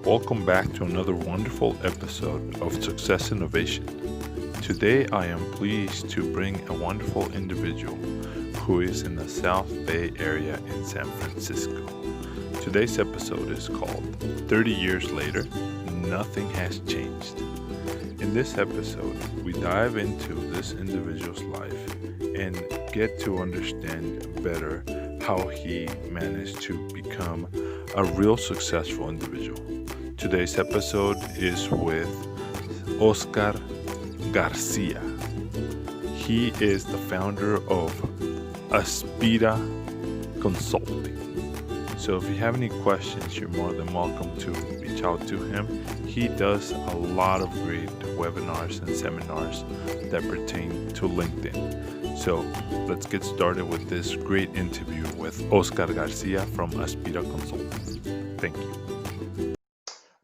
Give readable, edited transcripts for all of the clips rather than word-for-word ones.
Welcome back to another wonderful episode of Success Innovation. Today I am pleased to bring a wonderful individual who is in the South Bay area in San Francisco. Today's episode is called 30 Years Later, Nothing Has Changed. In this episode, we dive into this individual's life and get to understand better how he managed to become a real successful individual. Today's episode is with Oscar Garcia. He is the founder of Aspira Consulting. So if you have any questions, you're more than welcome to reach out to him. He does a lot of great webinars and seminars that pertain to LinkedIn. So let's get started with this great interview with Oscar Garcia from Aspira Consulting. Thank you.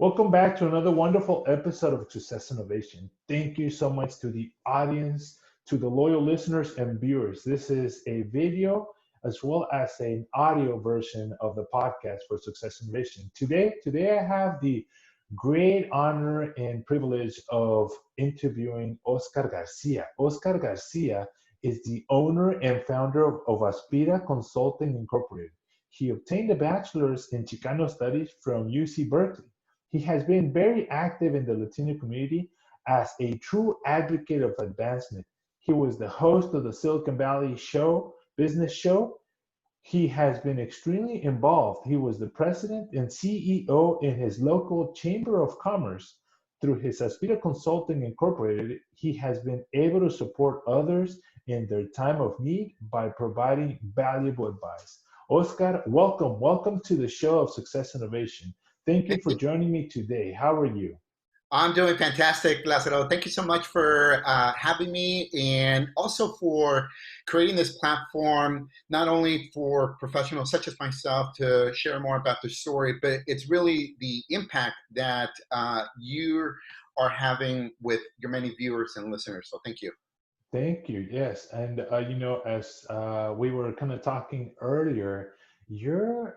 Welcome back to another wonderful episode of Success Innovation. Thank you so much to the audience, to the loyal listeners and viewers. This is a video as well as an audio version of the podcast for Success Innovation. Today I have the great honor and privilege of interviewing Oscar Garcia. Oscar Garcia is the owner and founder of Aspira Consulting Incorporated. He obtained a bachelor's in Chicano Studies from UC Berkeley. He has been very active in the Latino community as a true advocate of advancement. He was the host of the Silicon Valley business show. He has been extremely involved. He was the president and CEO in his local Chamber of Commerce. Through his Aspira Consulting Incorporated, he has been able to support others in their time of need by providing valuable advice. Oscar, welcome to the show of Success Innovation. Thank you for joining me today. How are you? I'm doing fantastic, Lázaro. Thank you so much for having me and also for creating this platform, not only for professionals such as myself to share more about their story, but it's really the impact that you are having with your many viewers and listeners. So thank you. Thank you. Yes. And, as we were kind of talking earlier, you're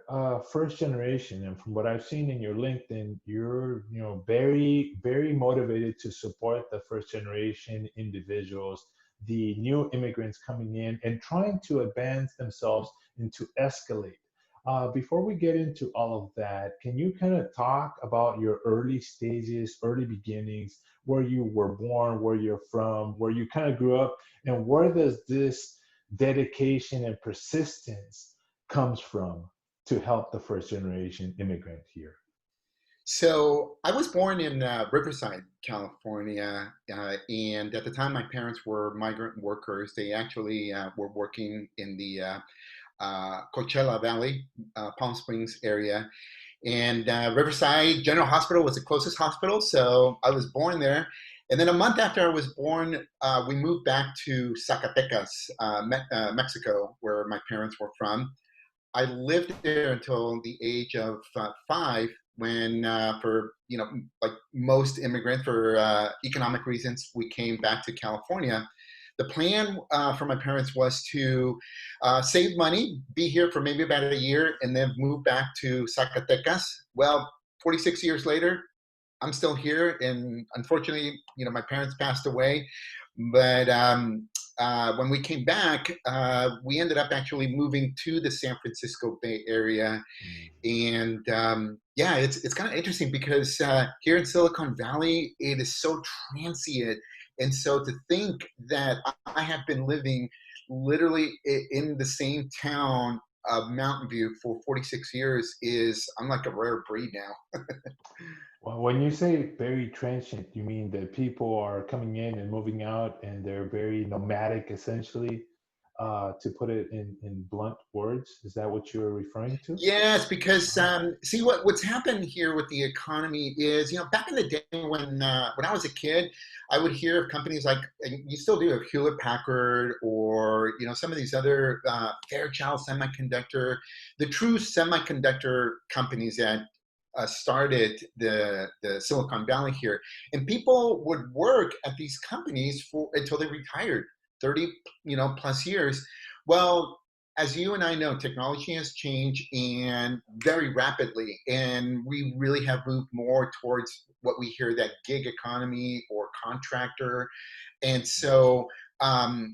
first generation. And from what I've seen in your LinkedIn, you're, very, very motivated to support the first generation individuals, the new immigrants coming in and trying to advance themselves and to escalate. Before we get into all of that, can you kind of talk about your early stages, early beginnings, where you were born, where you're from, where you kind of grew up, and where does this dedication and persistence comes from to help the first generation immigrant here? So I was born in Riverside, California, and at the time my parents were migrant workers. They actually were working in the Coachella Valley, Palm Springs area. And Riverside General Hospital was the closest hospital, so I was born there. And then a month after I was born, we moved back to Zacatecas, Mexico, where my parents were from. I lived there until the age of 5 when, for, like most immigrants, for economic reasons, we came back to California. The plan for my parents was to save money, be here for maybe about a year, and then move back to Zacatecas. Well, 46 years later, I'm still here, and unfortunately, my parents passed away. But when we came back, we ended up actually moving to the San Francisco Bay Area. And yeah, it's kind of interesting because here in Silicon Valley, it is so transient. And so to think that I have been living literally in the same town of Mountain View for 46 years I'm like a rare breed now. Well, when you say very transient, you mean that people are coming in and moving out and they're very nomadic, essentially, to put it in blunt words? Is that what you're referring to? Yes, because see what's happened here with the economy is, back in the day when I was a kid, I would hear of companies like, and you still do, of Hewlett Packard or some of these other Fairchild Semiconductor, the true semiconductor companies that started the Silicon Valley here, and people would work at these companies for until they retired, 30 plus years. Well, as you and I know, technology has changed and very rapidly, and we really have moved more towards what we hear that gig economy or contractor. And so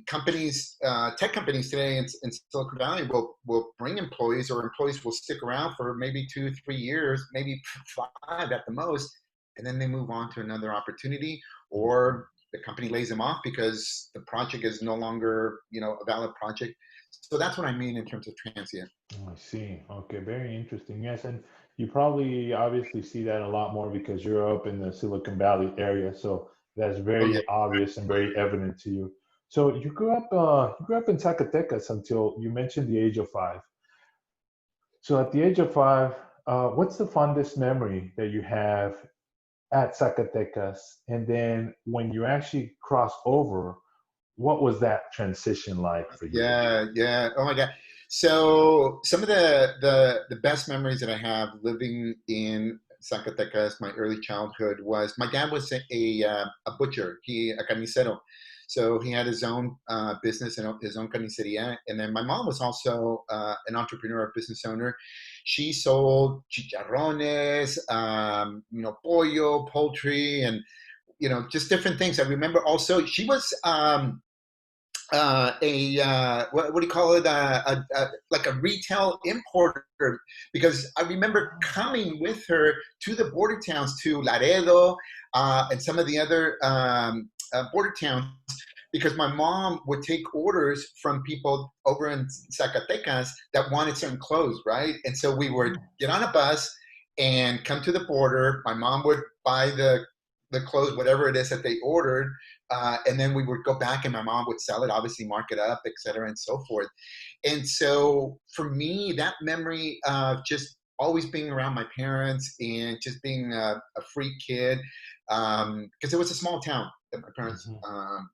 companies, tech companies today in Silicon Valley will bring employees, or employees will stick around for maybe 2, 3 years, maybe 5 at the most, and then they move on to another opportunity, or the company lays them off because the project is no longer, a valid project. So that's what I mean in terms of transient. Oh, I see. Okay, very interesting. Yes, and you probably obviously see that a lot more because you're up in the Silicon Valley area, so that's Oh yeah. very obvious and very evident to you. So you grew up in Zacatecas until you mentioned the age of 5. So at the age of 5, what's the fondest memory that you have at Zacatecas? And then when you actually cross over, what was that transition like for you? Yeah, yeah. Oh my God. So some of the best memories that I have living in Zacatecas, my early childhood, was my dad was a butcher, a carnicero. So he had his own business and his own carniceria. And then my mom was also an entrepreneur, a business owner. She sold chicharrones, pollo, poultry, and just different things. I remember also she was what do you call it, like a retail importer, because I remember coming with her to the border towns, to Laredo and some of the other border towns, because my mom would take orders from people over in Zacatecas that wanted certain clothes, right? And so we would get on a bus and come to the border. My mom would buy the clothes, whatever it is that they ordered, and then we would go back and my mom would sell it, obviously mark it up, et cetera, and so forth. And so for me, that memory of just always being around my parents and just being a free kid, because it was a small town that my parents Mhm.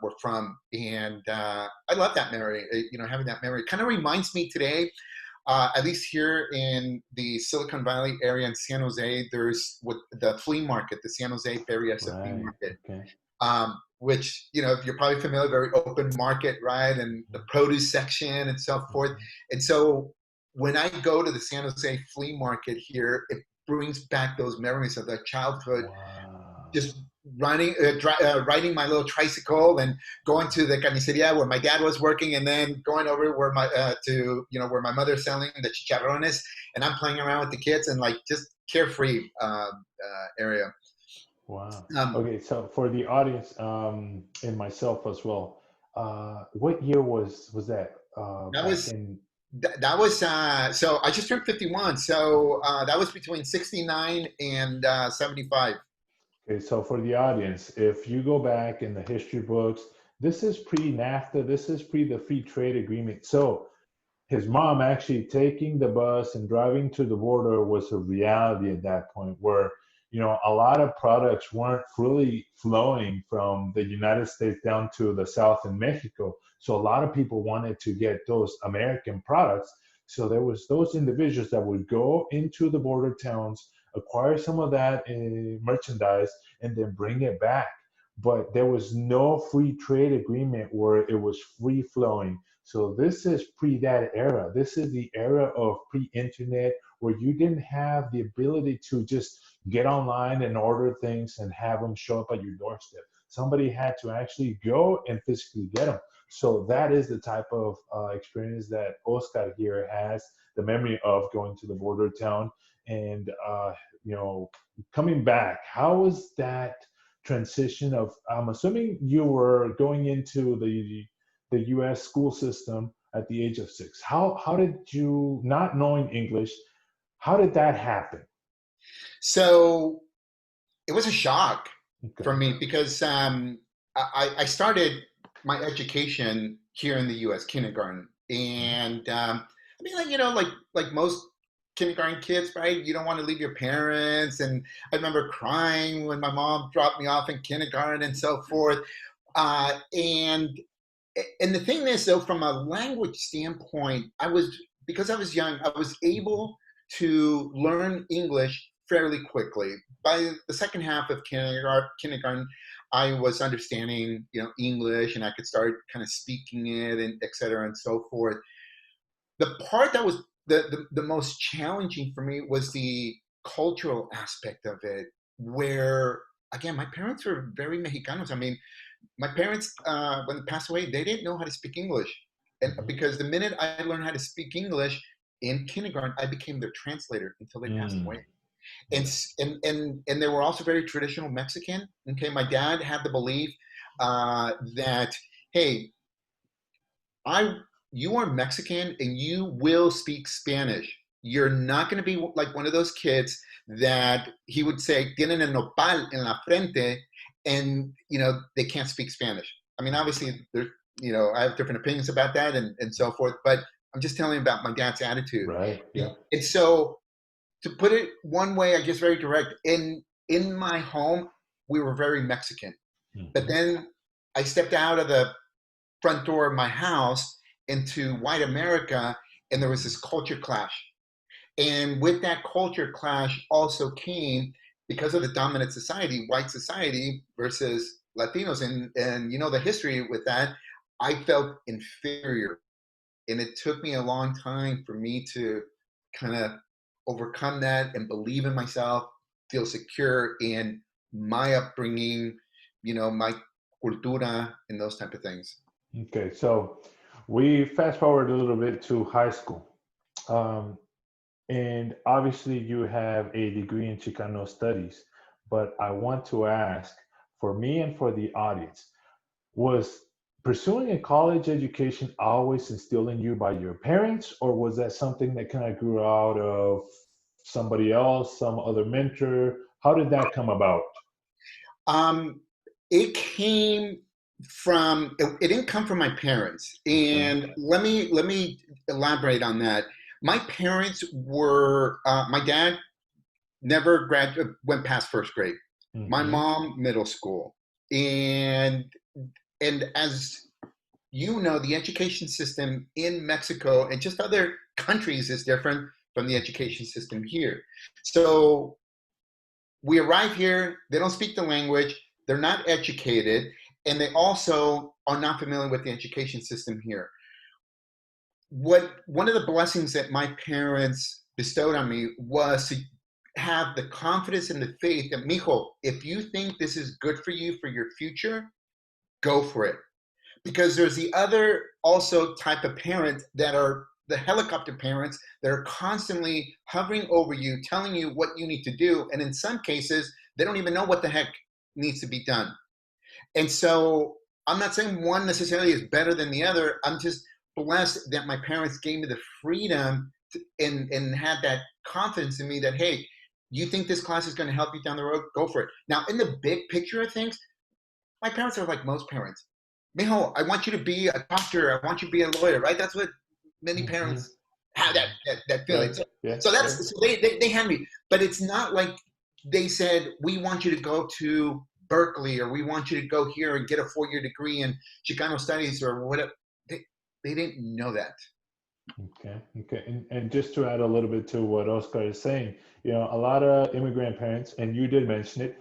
were from. And I love that memory, having that memory. Kind of reminds me today, at least here in the Silicon Valley area in San Jose, there's what the flea market, the San Jose Berryessa Flea Right. Market, Okay. which, you're probably familiar, very open market, right? And the produce section and so forth. Mhm. And so when I go to the San Jose Flea Market here, it brings back those memories of that childhood, Wow. just riding my little tricycle and going to the carniceria where my dad was working, and then going over where where my mother's selling the chicharrones, and I'm playing around with the kids, and like just carefree area. Wow. Um, Okay, so for the audience, and myself as well, what year was that? that Back was in. that was so I just turned 51, so that was between 69 and 75. Okay, so for the audience, if you go back in the history books, this is pre-NAFTA, this is pre the free trade agreement. So his mom actually taking the bus and driving to the border was a reality at that point, where a lot of products weren't really flowing from the United States down to the south in Mexico. So a lot of people wanted to get those American products. So there was those individuals that would go into the border towns, acquire some of that merchandise, and then bring it back. But there was no free trade agreement where it was free flowing. So this is pre that era. This is the era of pre-internet, where you didn't have the ability to just get online and order things and have them show up at your doorstep. Somebody had to actually go and physically get them. So that is the type of experience that Oscar here has, the memory of going to the border town and coming back. How was that transition of? I'm assuming you were going into the U.S. school system at the age of 6. How did you, not knowing English, how did that happen? So it was a shock for Okay. me because I started my education here in the U.S. kindergarten, and I mean, like most kindergarten kids, right? You don't want to leave your parents, and I remember crying when my mom dropped me off in kindergarten and so forth. And the thing is, though, from a language standpoint, because I was young, I was able to learn English fairly quickly. By the second half of kindergarten, I was understanding, English, and I could start kind of speaking it, and et cetera, and so forth. the part that was the most challenging for me was the cultural aspect of it, where again, my parents were very Mexicanos. I mean, my parents, when they passed away, they didn't know how to speak English. And Mhm. because the minute I learned how to speak English in kindergarten, I became their translator until they passed away. Mm. And, Yeah. and they were also very traditional Mexican. Okay. My dad had the belief that, hey, I you are Mexican and you will speak Spanish. You're not going to be like one of those kids that he would say tienen el nopal en la frente, and they can't speak Spanish. I mean, obviously, there's I have different opinions about that and so forth, but I'm just telling you about my dad's attitude. Right. Yeah. And so, to put it one way, I guess very direct. In my home, we were very Mexican, but Mhm. then I stepped out of the front door of my house into white America, and there was this culture clash. And with that culture clash also came, because of the dominant society, white society versus Latinos, and the history with that, I felt inferior. And it took me a long time for me to kind of overcome that and believe in myself, feel secure in my upbringing, my cultura, and those type of things. Okay. So we fast forward a little bit to high school. Um, and obviously, you have a degree in Chicano Studies. But I want to ask, for me and for the audience, was pursuing a college education always instilled in you by your parents, or was that something that kind of grew out of somebody else, some other mentor? How did that come about? Um, it came from it didn't come from my parents, Okay. and let me elaborate on that. My parents were my dad never went past first grade. My Hmm. mom middle school, and as the education system in Mexico and just other countries is different from the education system here. So we arrive here, they don't speak the language, they're not educated, and they also are not familiar with the education system here. One of the blessings that my parents bestowed on me was to have the confidence and the faith that, mijo, if you think this is good for you for your future, go for it. Because there's the other also type of parents that are the helicopter parents that are constantly hovering over you, telling you what you need to do. And in some cases, they don't even know what the heck needs to be done. And so I'm not saying one necessarily is better than the other. I'm just blessed that my parents gave me the freedom and had that confidence in me that, hey, you think this class is going to help you down the road? Go for it. Now, in the big picture of things, my parents are like most parents. Mijo, I want you to be a doctor. I want you to be a lawyer, right? That's what many Hmm. parents have that feeling. Right. So, Yeah. so Yeah. that's so they hand me, but it's not like they said we want you to go to Berkeley or we want you to go here and get a 4-year degree in Chicano Studies or whatever. They didn't know that. Okay. Okay. And just to add a little bit to what Oscar is saying, a lot of immigrant parents, and you did mention it,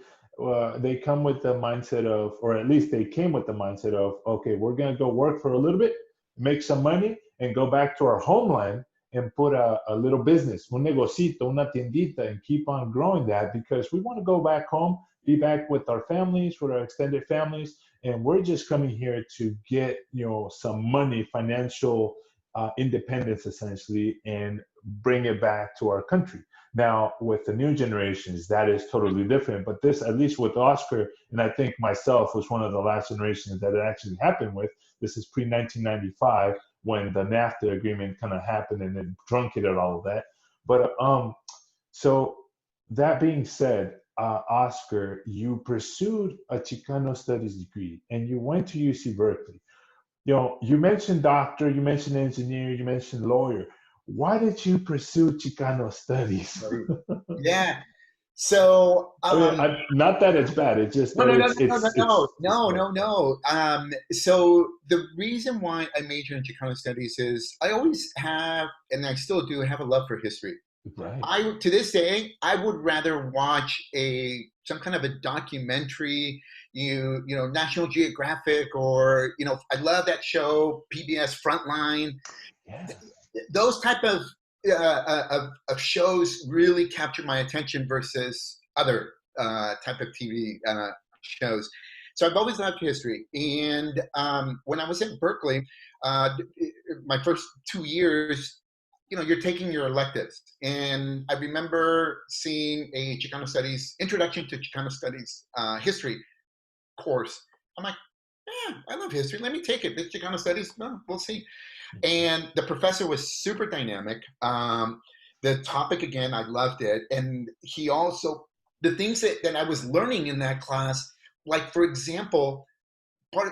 they come with the mindset of, or at least they came with the mindset of, okay, we're going to go work for a little bit, make some money, and go back to our homeland and put a little business, un negocito, una tiendita, and keep on growing that because we want to go back home, be back with our families, with our extended families, and we're just coming here to get, some money, financial independence essentially, and bring it back to our country. Now, with the new generations, that is totally different. But this, at least with Oscar, and I think myself was one of the last generations that it actually happened with. This is pre 1995 when the NAFTA agreement kind of happened and it truncated all of that. But so that being said, Oscar, you pursued a Chicano Studies degree and you went to UC Berkeley. You mentioned doctor, you mentioned engineer, you mentioned lawyer. Why did you pursue Chicano studies? Yeah. So I mean, not that it's bad. It's just no, that no, no, it's no, no, it's no, it's it's no, what. no, no. So the reason why I majored in Chicano studies is I always have, and I still do, have a love for history. Right. I to this day I would rather watch some kind of a documentary, National Geographic, or I love that show PBS Frontline. Yes. those type of shows really captured my attention versus other type of TV shows. So I've always loved history. And when I was at Berkeley, my first 2 years, you're taking your electives. And I remember seeing a Chicano Studies, Introduction to Chicano Studies history course. I'm like, yeah, I love history. Let me take it. This Chicano Studies, well, we'll see. And the professor was super dynamic. The topic, again, I loved it. And he also, the things that I was learning in that class, like, for example,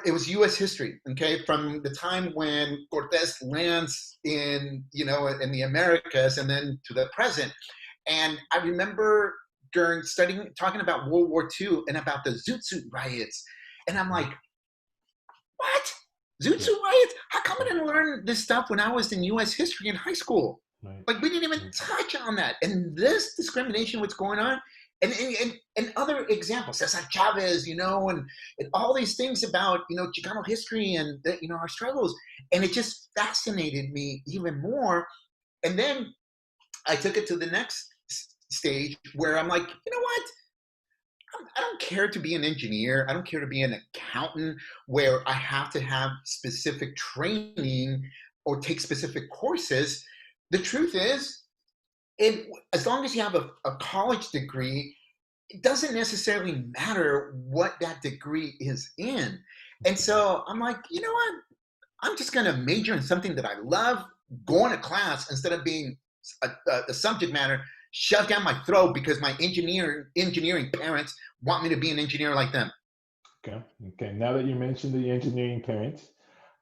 it was U.S. history, okay, from the time when Cortés lands in the Americas and then to the present. And I remember during talking about World War II and about the Zoot Suit riots. And I'm like, what? Zoot Suit riots? How come I didn't learn this stuff when I was in U.S. history in high school? Right. Like, we didn't even touch on that. And this discrimination, what's going on, and other examples, Cesar Chavez, and all these things about, Chicano history and, our struggles. And it just fascinated me even more. And then I took it to the next stage where I'm like, you know what? I don't care to be an engineer. I don't care to be an accountant where I have to have specific training or take specific courses. The truth is, as long as you have a college degree, it doesn't necessarily matter what that degree is in. And so I'm like, you know what? I'm just going to major in something that I love, going to class instead of being a subject matter shoved down my throat because my engineering parents want me to be an engineer like them. Okay. Now that you mentioned the engineering parents,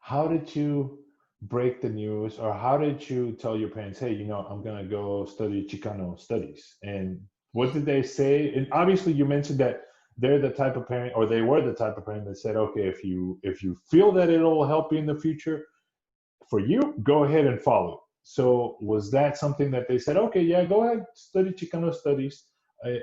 how did you break the news, or how did you tell your parents, hey, I'm going to go study Chicano Studies? And what did they say? And obviously you mentioned that they're the type of parent, or they were the type of parent that said, okay, if you feel that it'll help you in the future for you, go ahead and follow. So was that something that they said, okay, yeah, go ahead, study Chicano Studies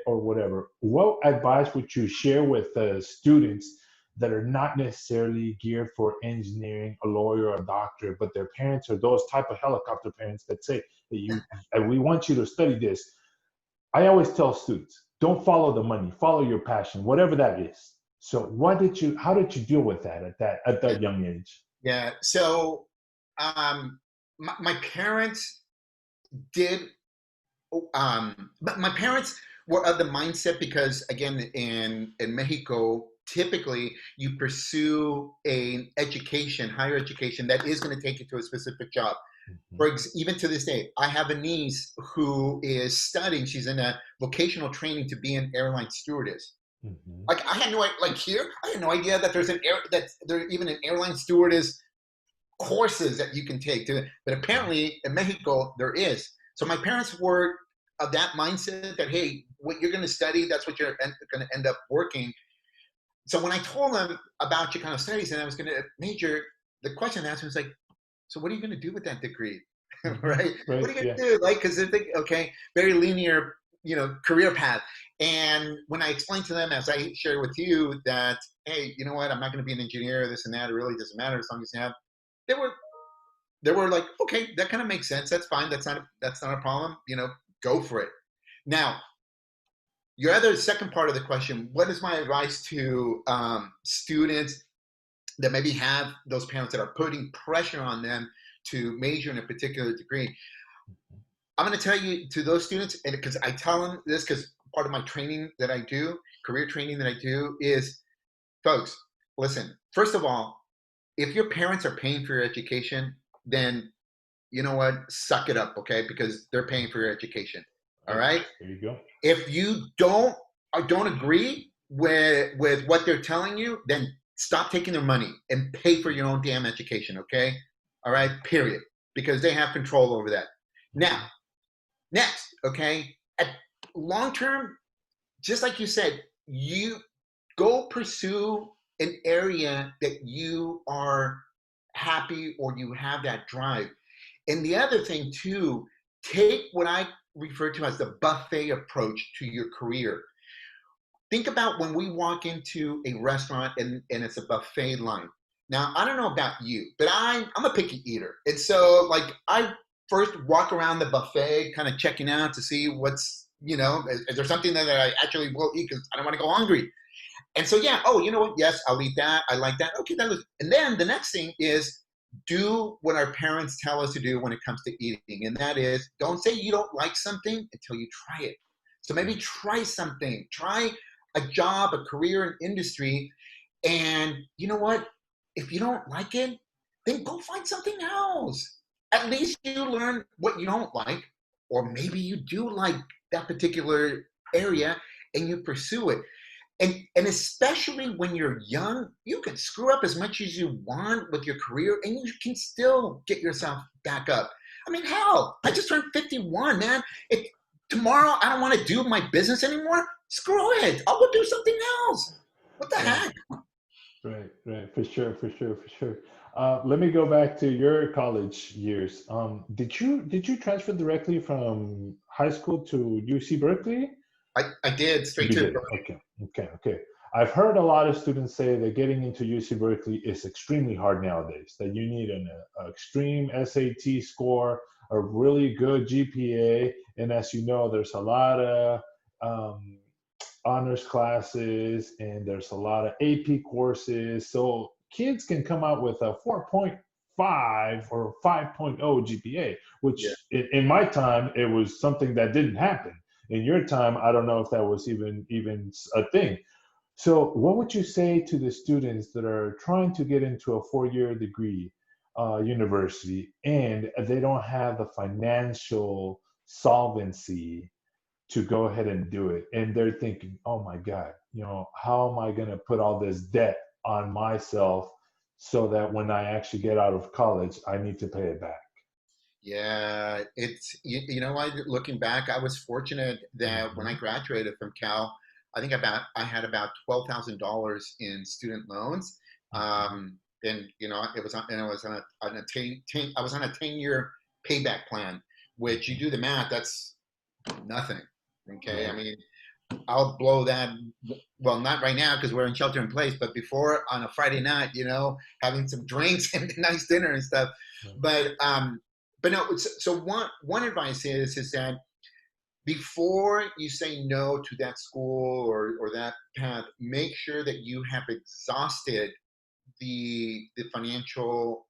or whatever? What advice would you share with students that are not necessarily geared for engineering, a lawyer, or a doctor, but their parents are those type of helicopter parents that say that we want you to study this? I always tell students, don't follow the money, follow your passion, whatever that is. So how did you deal with that at that young age? Yeah. So my parents did, but my parents were of the mindset, because again, in Mexico, typically you pursue an education, higher education, that is going to take you to a specific job. Even to this day, I have a niece who is studying. She's in a vocational training to be an airline stewardess. Like, I had no idea that there's even an airline stewardess courses that you can take to, but apparently in Mexico there is. So my parents were of that mindset that, hey, what you're going to study, that's what you're going to end up working. So when I told them about Chicano Studies and I was going to major, the question I asked was like, so what are you going to do with that degree? Right? What are you going to do? Like, because they think, okay, very linear, career path. And when I explained to them, as I shared with you, that, hey, you know what, I'm not going to be an engineer, this and that, it really doesn't matter as long as you have, they were like, okay, that kind of makes sense. That's fine. That's not a problem. Go for it. Now, your second part of the question, what is my advice to students that maybe have those parents that are putting pressure on them to major in a particular degree? I'm going to tell you, to those students, and because I tell them this, because part of my training that I do, career training that I do, is, folks, listen, first of all, if your parents are paying for your education, then you know what? Suck it up, okay? Because they're paying for your education. All right? There you go. If you don't agree with what they're telling you, then stop taking their money and pay for your own damn education, okay? All right? Period. Because they have control over that. Now, next, okay? At long term, just like you said, you go pursue an area that you are happy or you have that drive. And the other thing too, take what I refer to as the buffet approach to your career. Think about when we walk into a restaurant and it's a buffet line. Now, I don't know about you, but I'm a picky eater. And so, like, I first walk around the buffet, kind of checking out to see what's, is there something that I actually will eat because I don't want to go hungry. And so, yeah, oh, you know what? Yes, I'll eat that. I like that. Okay, that looks. And then the next thing is do what our parents tell us to do when it comes to eating. And that is, don't say you don't like something until you try it. So maybe try something. Try a job, a career, an industry. And you know what? If you don't like it, then go find something else. At least you learn what you don't like, or maybe you do like that particular area and you pursue it. And especially when you're young, you can screw up as much as you want with your career and you can still get yourself back up. I mean, hell, I just turned 51, man. If tomorrow I don't want to do my business anymore, screw it. I'll go do something else. What the heck? Right. For sure. Let me go back to your college years. Did you transfer directly from high school to UC Berkeley? I did, straight to Berkeley. Okay. I've heard a lot of students say that getting into UC Berkeley is extremely hard nowadays, that you need an extreme SAT score, a really good GPA, and as you know, there's a lot of honors classes and there's a lot of AP courses. So kids can come out with a 4.5 or 5.0 GPA, which in my time, it was something that didn't happen. In your time, I don't know if that was even a thing. So what would you say to the students that are trying to get into a 4-year degree university and they don't have the financial solvency to go ahead and do it? And they're thinking, oh my God, how am I going to put all this debt on myself so that when I actually get out of college, I need to pay it back? Yeah, it's, you know what, looking back, I was fortunate that when I graduated from Cal, I think I had about $12,000 in student loans. And, it was on a 10-year payback plan, which you do the math, that's nothing. Okay. I mean, I'll blow that. Well, not right now because we're in shelter in place, but before on a Friday night, having some drinks and a nice dinner and stuff. But no, so one advice is that before you say no to that school or that path, make sure that you have exhausted the financial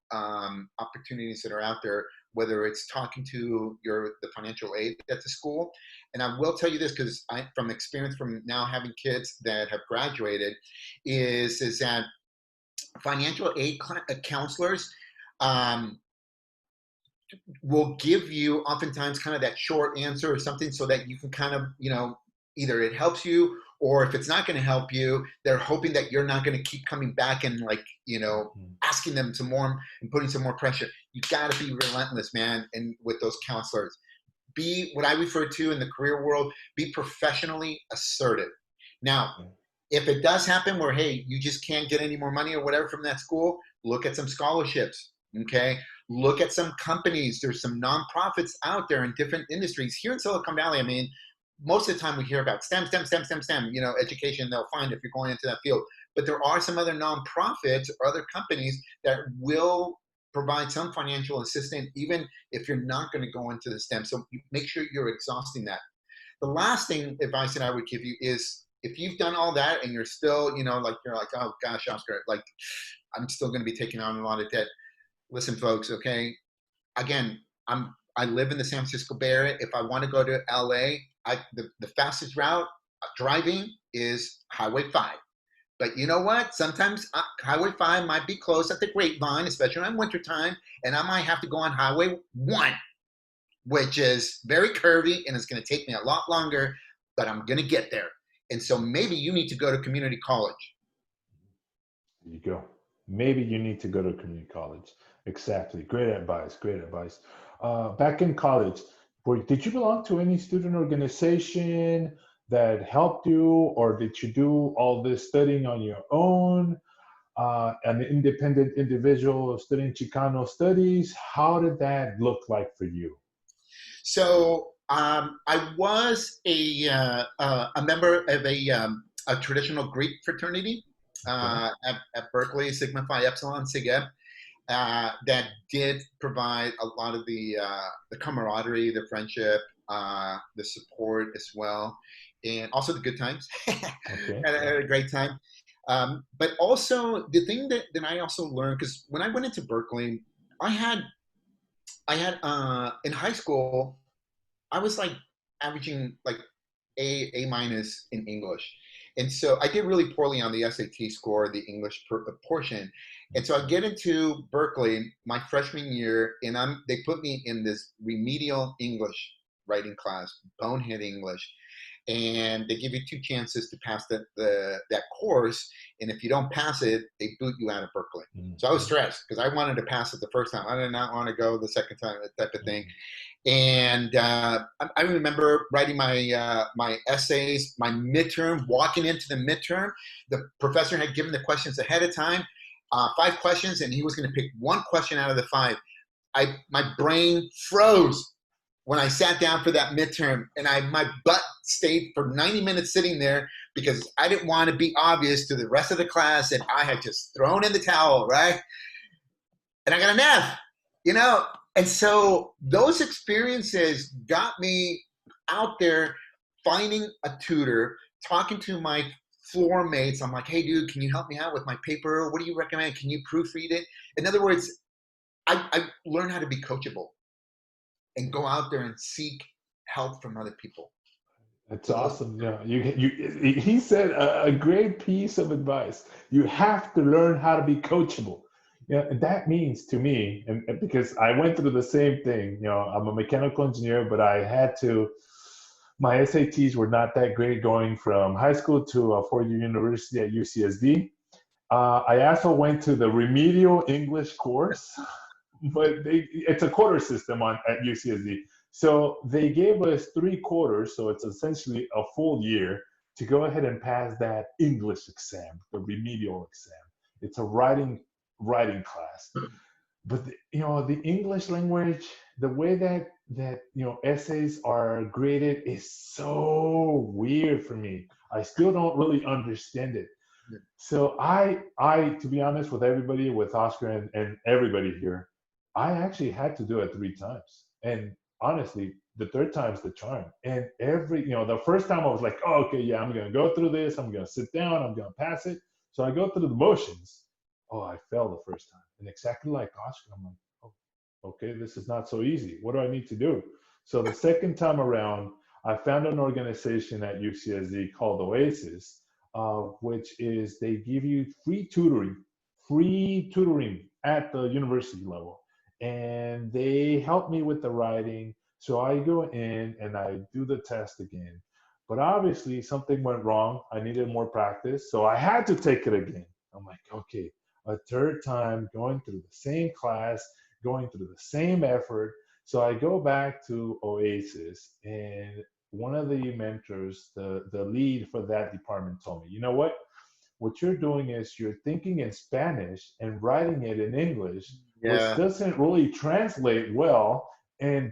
opportunities that are out there, whether it's talking to the financial aid at the school. And I will tell you this because from experience from now having kids that have graduated, is that financial aid counselors will give you oftentimes kind of that short answer or something so that you can kind of, either it helps you or if it's not going to help you, they're hoping that you're not going to keep coming back and asking them some more and putting some more pressure. You got to be relentless, man. And with those counselors, be what I refer to in the career world, be professionally assertive. Now, if it does happen where, hey, you just can't get any more money or whatever from that school, look at some scholarships. Okay. Look at some companies. There's some nonprofits out there in different industries. Here in Silicon Valley, I mean, most of the time we hear about STEM, education, they'll find if you're going into that field. But there are some other nonprofits or other companies that will provide some financial assistance, even if you're not going to go into the STEM. So make sure you're exhausting that. The last advice that I would give you is if you've done all that and you're still, you're like, oh gosh, Oscar, I'm still going to be taking on a lot of debt. Listen, folks, okay? Again, I live in the San Francisco Bay Area. If I want to go to LA, the fastest route driving is Highway 5. But you know what? Sometimes Highway 5 might be closed at the Grapevine, especially in wintertime, and I might have to go on Highway 1, which is very curvy, and it's going to take me a lot longer, but I'm going to get there. And so maybe you need to go to community college. There you go. Maybe you need to go to community college. Exactly. Great advice. Back in college, did you belong to any student organization that helped you, or did you do all this studying on your own? An independent individual studying Chicano Studies. How did that look like for you? So I was a member of a traditional Greek fraternity at Berkeley, Sigma Phi Epsilon Sigma. that did provide a lot of the camaraderie, the friendship, the support as well, and also the good times. Okay. Had a great time. But also the thing that I also learned, because when I went into Berkeley, I had in high school I was like averaging like A minus in English, and so I did really poorly on the SAT score, the English portion, and so I get into Berkeley my freshman year, and they put me in this remedial English writing class, bonehead English, and they give you two chances to pass that course, and if you don't pass it, they boot you out of Berkeley. So I was stressed because I wanted to pass it the first time. I did not want to go the second time, that type of thing. And I remember writing my essays, my midterm, walking into the midterm. The professor had given the questions ahead of time, 5 questions, and he was going to pick one question out of the 5. My brain froze when I sat down for that midterm, and my butt stayed for 90 minutes sitting there because I didn't want to be obvious to the rest of the class that I had just thrown in the towel, right? And I got an F, you know? And so those experiences got me out there finding a tutor, talking to my floor mates. I'm like, hey, dude, can you help me out with my paper? What do you recommend? Can you proofread it? In other words, I learned how to be coachable and go out there and seek help from other people. That's awesome. Yeah, he said a great piece of advice. You have to learn how to be coachable. Yeah, that means to me, and because I went through the same thing. I'm a mechanical engineer, but I had to. My SATs were not that great going from high school to a four-year university at UCSD. I also went to the remedial English course, but it's a quarter system at UCSD. So they gave us 3 quarters, so it's essentially a full year to go ahead and pass that English exam, the remedial exam. It's a writing class. But the English language, the way that essays are graded is so weird for me. I still don't really understand it. So I to be honest with everybody, with Oscar and everybody here, I actually had to do it 3 times. And honestly, the third time's the charm. And the first time I was like, oh, okay, yeah, I'm going to go through this. I'm going to sit down. I'm going to pass it. So I go through the motions. Oh, I failed the first time. And exactly like Oscar, I'm like, oh, okay, this is not so easy. What do I need to do? So the second time around, I found an organization at UCSD called Oasis, which is they give you free tutoring at the university level. And they help me with the writing. So I go in and I do the test again. But obviously something went wrong. I needed more practice. So I had to take it again. I'm like, okay, a third time going through the same class, going through the same effort. So I go back to Oasis, and one of the mentors, the lead for that department, told me, you know what you're doing is you're thinking in Spanish and writing it in English, which doesn't really translate well.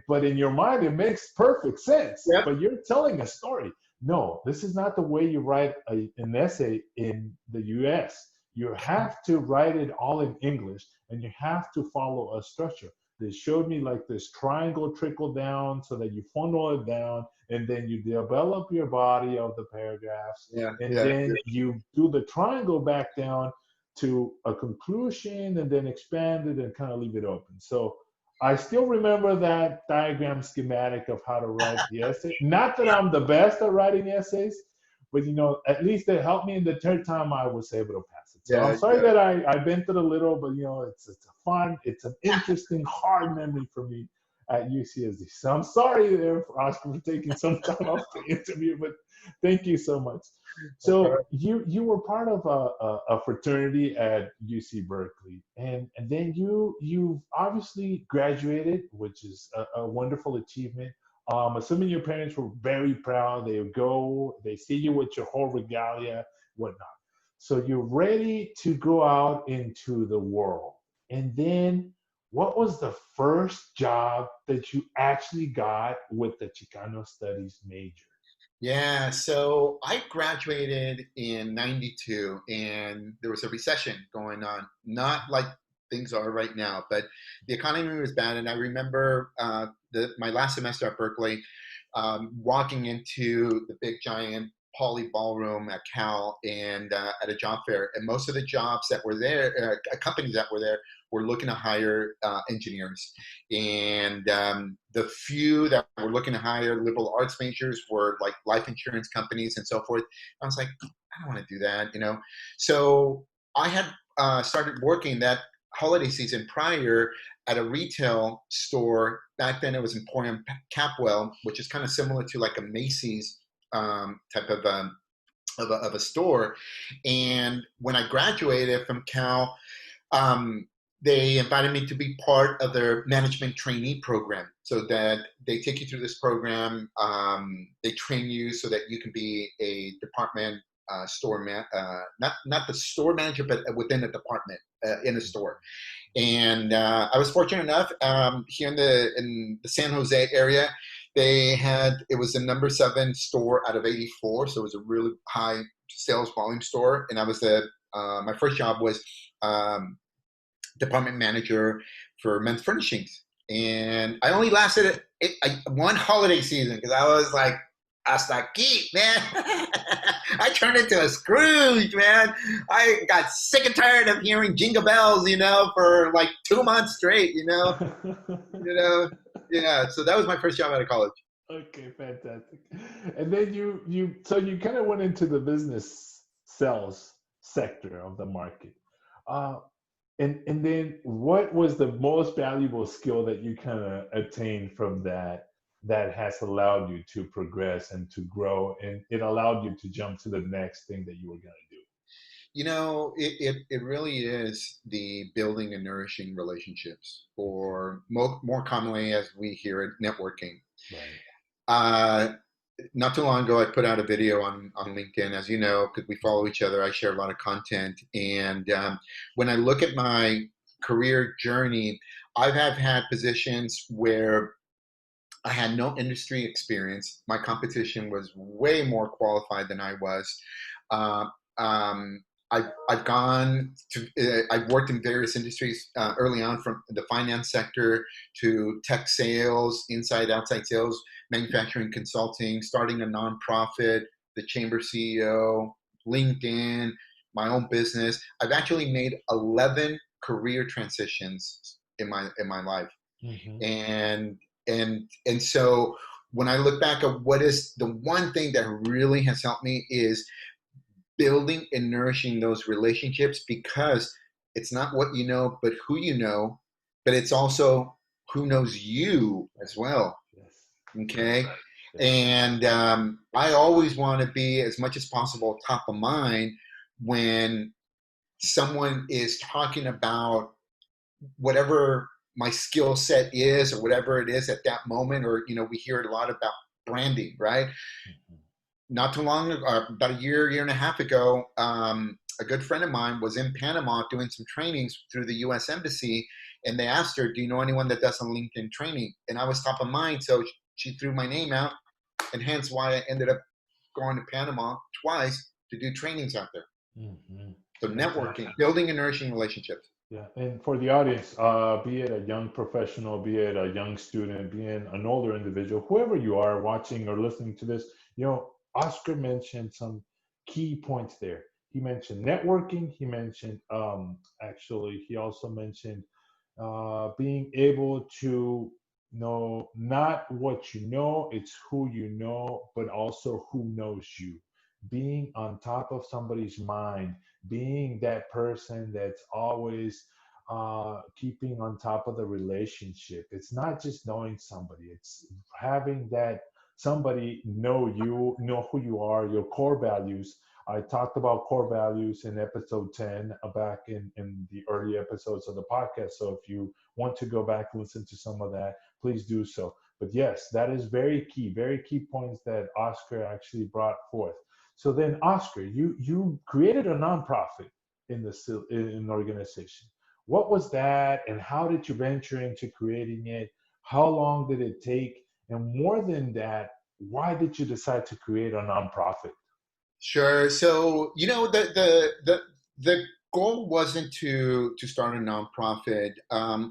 But in your mind, it makes perfect sense. Yep. But you're telling a story. No, this is not the way you write an essay in the US. You have to write it all in English, and you have to follow a structure. They showed me like this triangle trickle down so that you funnel it down, and then you develop your body of the paragraphs, then you do the triangle back down to a conclusion, and then expand it and kind of leave it open. So I still remember that diagram schematic of how to write the essay. Not that I'm the best at writing essays, but at least it helped me. In the third time, I was able to pass it. So I'm sorry that I bent it a little, but it's an interesting, hard memory for me at UCSD. So I'm sorry there, Oscar, for taking some time off the interview, but thank you so much. So you were part of a fraternity at UC Berkeley, and then you've obviously graduated, which is a wonderful achievement. Assuming your parents were very proud, they see you with your whole regalia, whatnot. So you're ready to go out into the world. And then what was the first job that you actually got with the Chicano Studies Major? Yeah, so I graduated in '92, and there was a recession going on, not like things are right now. But the economy was bad, and I remember my last semester at Berkeley, walking into the big giant Poly ballroom at Cal and at a job fair, and most of the jobs that were there, companies that were there, were looking to hire engineers, and the few that were looking to hire liberal arts majors were like life insurance companies and so forth. I was like, I don't want to do that, you know. So I had started working that holiday season prior at a retail store. Back then it was Emporium Capwell, which is kind of similar to like a Macy's type of a store. And when I graduated from Cal, they invited me to be part of their management trainee program, so that they take you through this program. They train you so that you can be a department not the store manager, but within a department in a store. And I was fortunate enough here in the San Jose area. It was the number 7 store out of 84, so it was a really high sales volume store. And I was my first job was department manager for men's furnishings, and I only lasted one holiday season because I was like, hasta aquí, man. I turned into a Scrooge, man. I got sick and tired of hearing jingle bells, you know, for like 2 months straight, you know. Yeah. So that was my first job out of college. Okay, fantastic. And then you kind of went into the business sales sector of the market. And then what was the most valuable skill that you kind of attained from that has allowed you to progress and to grow, and it allowed you to jump to the next thing that you were going to do? You know, it really is the building and nourishing relationships, or more commonly as we hear it, networking. Right. Not too long ago, I put out a video on LinkedIn. As you know, because we follow each other, I share a lot of content. And when I look at my career journey, I've had positions where I had no industry experience. My competition was way more qualified than I was. I've gone to, I've worked in various industries early on, from the finance sector to tech sales, inside, outside sales, manufacturing, consulting, starting a nonprofit, the chamber CEO, LinkedIn, my own business. I've actually made 11 career transitions in my life. Mm-hmm. And so when I look back at what is the one thing that really has helped me is building and nourishing those relationships, because it's not what you know, but who you know, but it's also who knows you as well. Yes. Okay. Yes. And I always want to be, as much as possible, top of mind when someone is talking about whatever my skill set is, or whatever it is at that moment. Or, you know, we hear a lot about branding, right? Mm-hmm. Not too long ago, about a year and a half ago, a good friend of mine was in Panama doing some trainings through the U.S. Embassy, and they asked her, do you know anyone that does a LinkedIn training? And I was top of mind, so she threw my name out, and hence why I ended up going to Panama twice to do trainings out there. Mm-hmm. So networking, building and nourishing relationships. Yeah, and for the audience, be it a young professional, be it a young student, be it an older individual, whoever you are watching or listening to this, you know, Oscar mentioned some key points there. He mentioned networking. He mentioned, actually, he also mentioned being able to know not what you know, it's who you know, but also who knows you. Being on top of somebody's mind, being that person that's always keeping on top of the relationship. It's not just knowing somebody, it's having that somebody know you, know who you are, your core values. I talked about core values in episode 10 back in the early episodes of the podcast. So if you want to go back and listen to some of that, please do so. But yes, that is very key points that Oscar actually brought forth. So then, Oscar, you created a nonprofit in an organization. What was that, and how did you venture into creating it? How long did it take? And more than that, why did you decide to create a nonprofit? Sure. So, you know, the goal wasn't to start a nonprofit.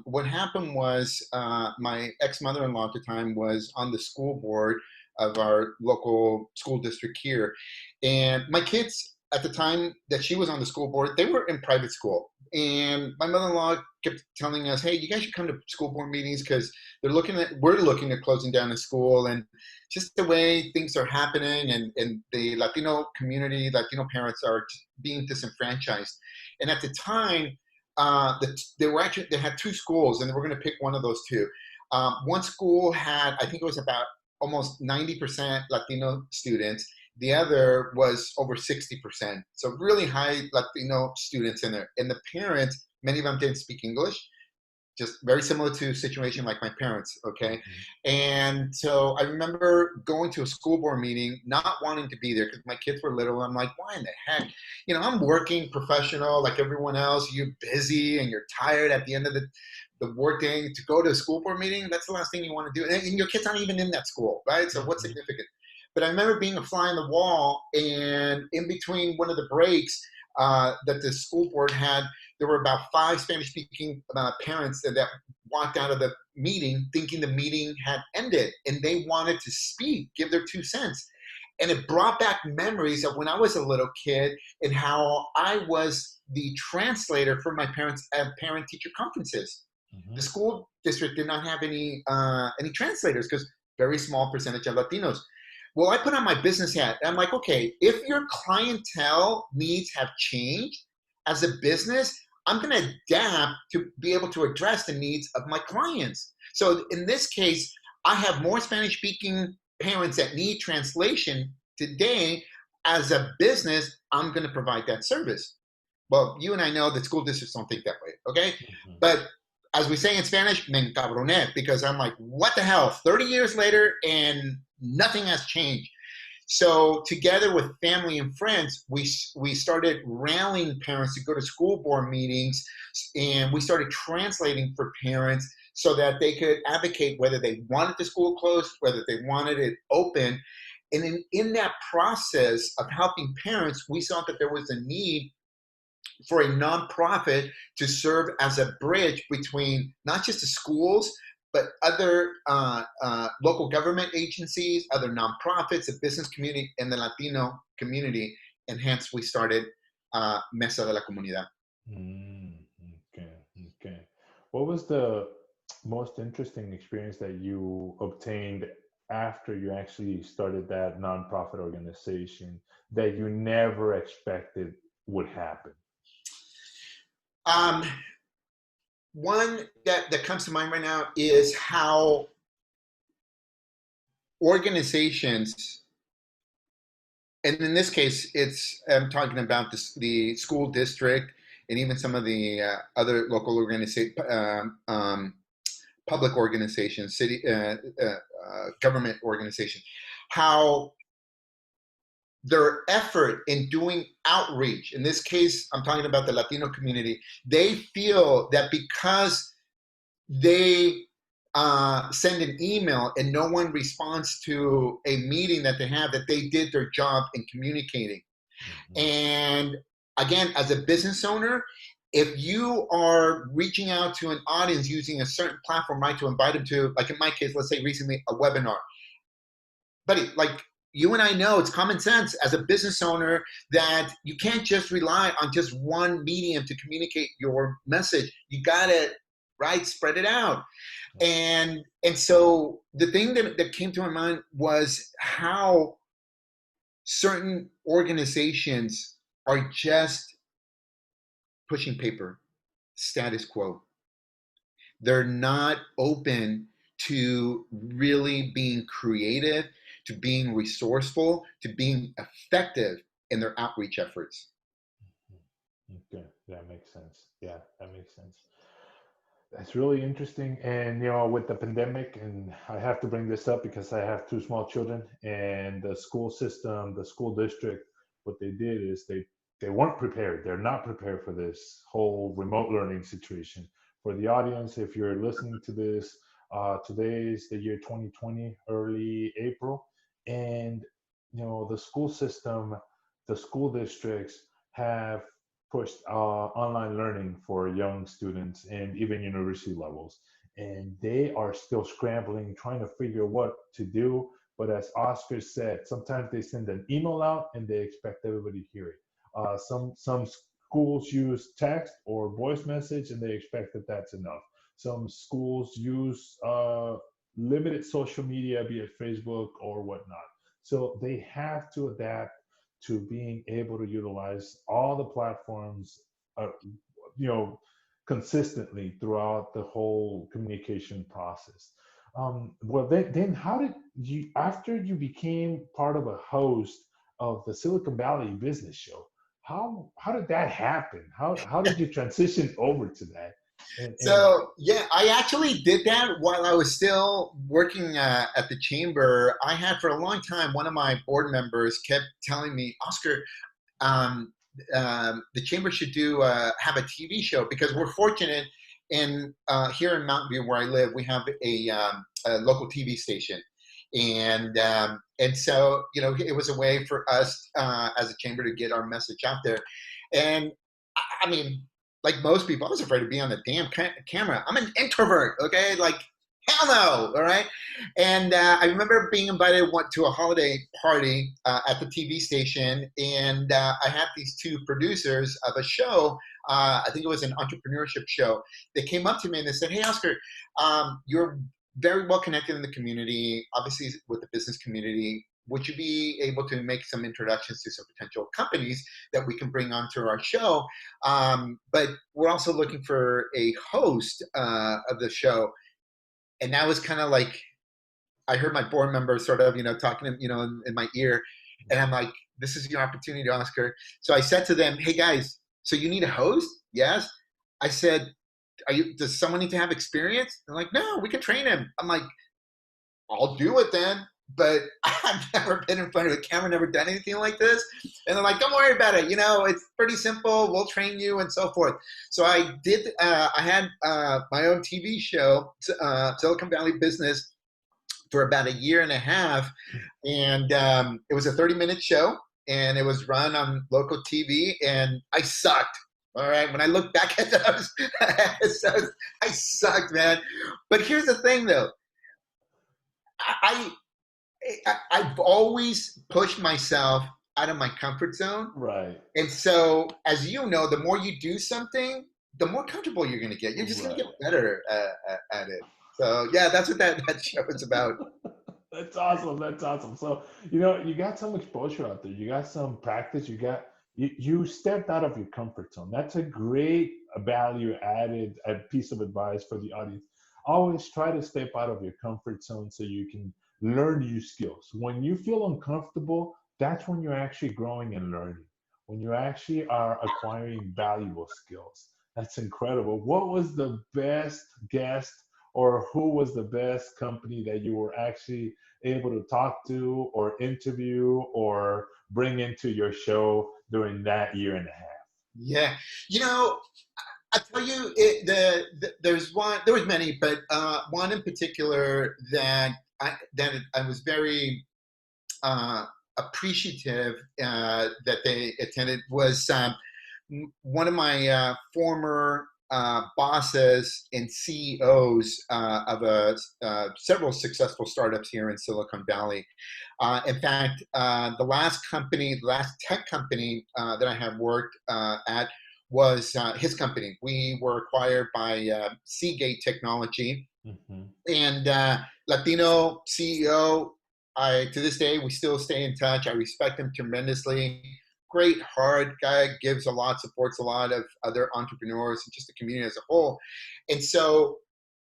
What happened was my ex-mother-in-law at the time was on the school board of our local school district here, and my kids at the time that she was on the school board, they were in private school, and my mother-in-law kept telling us, "Hey, you guys should come to school board meetings because we're looking at closing down the school, and just the way things are happening, and the Latino community, Latino parents are being disenfranchised." And at the time, they had two schools, and they were going to pick one of those two. One school had, I think it was about almost 90% Latino students. The other was over 60%. So really high Latino students in there. And the parents, many of them didn't speak English, just very similar to a situation like my parents, okay? And so I remember going to a school board meeting, not wanting to be there because my kids were little. I'm like, why in the heck? You know, I'm working professional like everyone else. You're busy and you're tired at the end of the work day. To go to a school board meeting, that's the last thing you want to do. And your kid's not even in that school, right? So what's significant? But I remember being a fly on the wall, and in between one of the breaks that the school board had, there were about 5 Spanish-speaking parents that walked out of the meeting thinking the meeting had ended, and they wanted to speak, give their 2 cents. And it brought back memories of when I was a little kid and how I was the translator for my parents at parent-teacher conferences. The school district did not have any translators because very small percentage of Latinos. Well, I put on my business hat, and I'm like, okay, if your clientele needs have changed as a business, I'm going to adapt to be able to address the needs of my clients. So in this case, I have more Spanish-speaking parents that need translation today. As a business, I'm going to provide that service. Well, you and I know that school districts don't think that way, okay? But as we say in Spanish, me encabroné, because I'm like, what the hell? 30 years later, and nothing has changed. So together with family and friends, we started rallying parents to go to school board meetings, and we started translating for parents so that they could advocate whether they wanted the school closed, whether they wanted it open. And in that process of helping parents, we saw that there was a need for a nonprofit to serve as a bridge between not just the schools, but other local government agencies, other nonprofits, the business community, and the Latino community. And hence we started Mesa de la Comunidad. Okay. What was the most interesting experience that you obtained after you actually started that nonprofit organization that you never expected would happen? One that comes to mind right now is how organizations, and in this case, I'm talking about the school district and even some of the other local public organizations, city government organizations, how their effort in doing outreach, in this case, I'm talking about the Latino community, they feel that because they send an email and no one responds to a meeting that they have, that they did their job in communicating. And again, as a business owner, if you are reaching out to an audience using a certain platform, right, to invite them to, like in my case, let's say recently, a webinar. Buddy, like, you and I know it's common sense as a business owner that you can't just rely on just one medium to communicate your message. You gotta, right, spread it out. And so the thing that came to my mind was how certain organizations are just pushing paper, status quo. They're not open to really being creative, to being resourceful, to being effective in their outreach efforts. Okay, that makes sense. Yeah, that makes sense. That's really interesting. And, you know, with the pandemic, and I have to bring this up because I have 2 small children, and the school system, the school district, what they did is they weren't prepared. They're not prepared for this whole remote learning situation. For the audience, if you're listening to this, today is the year 2020, early April. And, you know, the school system, the school districts have pushed online learning for young students and even university levels. And they are still scrambling, trying to figure what to do. But as Oscar said, sometimes they send an email out and they expect everybody to hear it. Some schools use text or voice message and they expect that that's enough. Some schools use limited social media, be it Facebook or whatnot. So they have to adapt to being able to utilize all the platforms, uh, you know, consistently throughout the whole communication process. Well, then how did you, after you became part of a host of the Silicon Valley Business Show, how did that happen? How did you transition over to that? And So yeah, I actually did that while I was still working at the chamber. I had for a long time, one of my board members kept telling me, Oscar, um, the chamber should do have a TV show because we're fortunate in here in Mountain View where I live, we have a local TV station, and so it was a way for us as a chamber to get our message out there, and I mean, like most people, I was afraid to be on the damn camera. I'm an introvert, okay? Like, hell no, all right? And I remember being invited to a holiday party at the TV station, and I had these two producers of a show. I think it was an entrepreneurship show. They came up to me and they said, "Hey, Oscar, you're very well connected in the community, obviously with the business community. Would you be able to make some introductions to some potential companies that we can bring onto our show? But we're also looking for a host of the show." And that was kind of like, I heard my board member sort of, talking, in my ear. And I'm like, this is your opportunity, Oscar. So I said to them, "Hey guys, so you need a host?" "Yes." I said, does someone need to have experience?" They're like, "No, we can train him." I'm like, "I'll do it then." But I've never been in front of a camera, never done anything like this. And they're like, "Don't worry about it. It's pretty simple. We'll train you," and so forth. So I did, I had my own TV show, Silicon Valley Business, for about a year and a half. And it was a 30-minute show, and it was run on local TV, and I sucked. All right. When I look back at those episodes, I sucked, man. But here's the thing, though. I've always pushed myself out of my comfort zone. right, And so, as you know, the more you do something, the more comfortable you're going to get. You're just going to right. get better at it. So, yeah, that's what that show is about. That's awesome. That's awesome. So, you got some exposure out there. You got some practice. You stepped out of your comfort zone. That's a great value added piece of advice for the audience. Always try to step out of your comfort zone so you can learn new skills. When you feel uncomfortable, that's when you're actually growing and learning. When you actually are acquiring valuable skills. That's incredible. What was the best guest or who was the best company that you were actually able to talk to or interview or bring into your show during that year and a half? Yeah. I tell you, there's one. There was many, but one in particular that I was very appreciative that they attended was one of my former bosses and CEOs of several successful startups here in Silicon Valley. In fact, the last tech company that I have worked at was his company. We were acquired by Seagate Technology, Mm-hmm. and Latino CEO. To this day, we still stay in touch. I respect him tremendously. Great, hard guy, gives a lot, supports a lot of other entrepreneurs and just the community as a whole. And so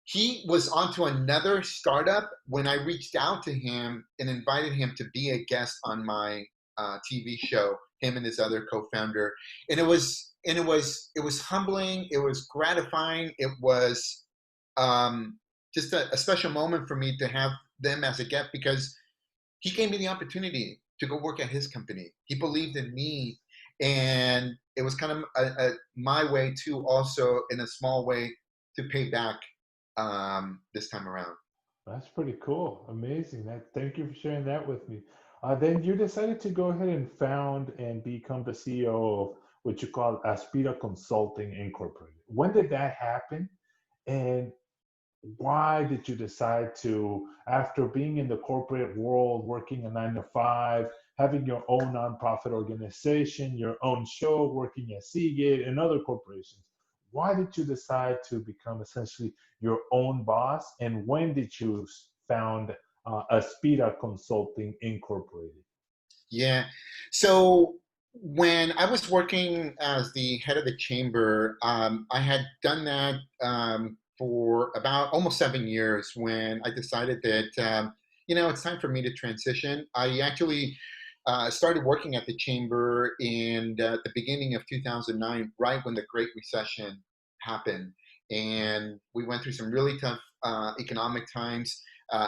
he was onto another startup when I reached out to him and invited him to be a guest on my TV show. Him and his other co-founder, and it was humbling. It was gratifying. It was just a special moment for me to have them as a guest because he gave me the opportunity to go work at his company. He believed in me, and it was kind of my way to also, in a small way, to pay back this time around. That's pretty cool. Amazing. Thank you for sharing that with me. Then you decided to go ahead and found and become the CEO of what you call Aspira Consulting Incorporated. When did that happen? And why did you decide to, after being in the corporate world, working a 9 to 5, having your own nonprofit organization, your own show, working at Seagate and other corporations, why did you decide to become essentially your own boss? And when did you found Aspira Consulting Incorporated? Yeah. So when I was working as the head of the chamber, I had done that for about almost 7 years when I decided that, it's time for me to transition. I actually started working at the chamber in the beginning of 2009, right when the Great Recession happened. And we went through some really tough economic times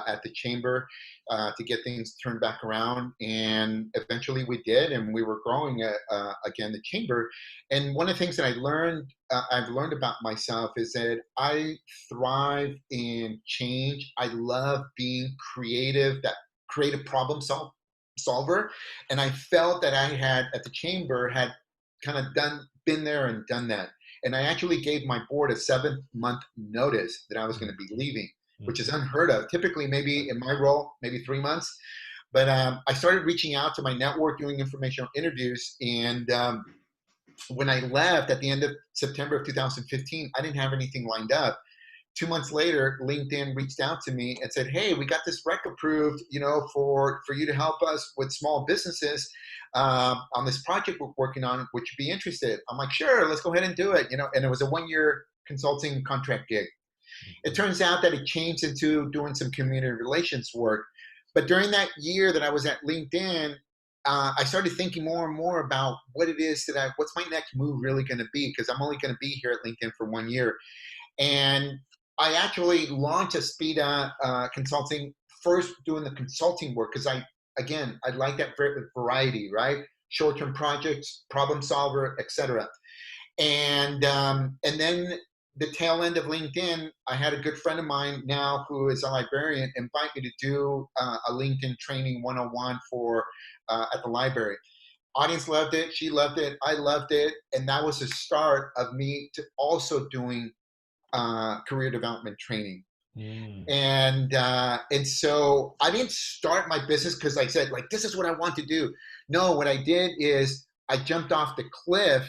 at the chamber to get things turned back around. And eventually we did, and we were growing again, the chamber. And one of the things that I've learned about myself is that I thrive in change. I love being creative, that creative problem solver. And I felt that I had at the chamber had kind of been there and done that. And I actually gave my board a 7-month notice that I was going to be leaving, which is unheard of. Typically, maybe in my role, maybe 3 months. But I started reaching out to my network, doing informational interviews. And when I left at the end of September of 2015, I didn't have anything lined up. 2 months later, LinkedIn reached out to me and said, "Hey, we got this rec approved, for you to help us with small businesses on this project we're working on. Would you be interested?" I'm like, "Sure, let's go ahead and do it." And it was a 1-year consulting contract gig. It turns out that it changed into doing some community relations work. But during that year that I was at LinkedIn, I started thinking more and more about what it is what's my next move really going to be? Because I'm only going to be here at LinkedIn for 1 year. And I actually launched Aspira Consulting, first doing the consulting work, because I like that variety, right? Short-term projects, problem solver, etc. And then the tail end of LinkedIn, I had a good friend of mine now who is a librarian invite me to do a LinkedIn training 101 at the library. Audience loved it. She loved it. I loved it. And that was the start of me to also doing career development training. And so I didn't start my business because I said, like, this is what I want to do. No, what I did is I jumped off the cliff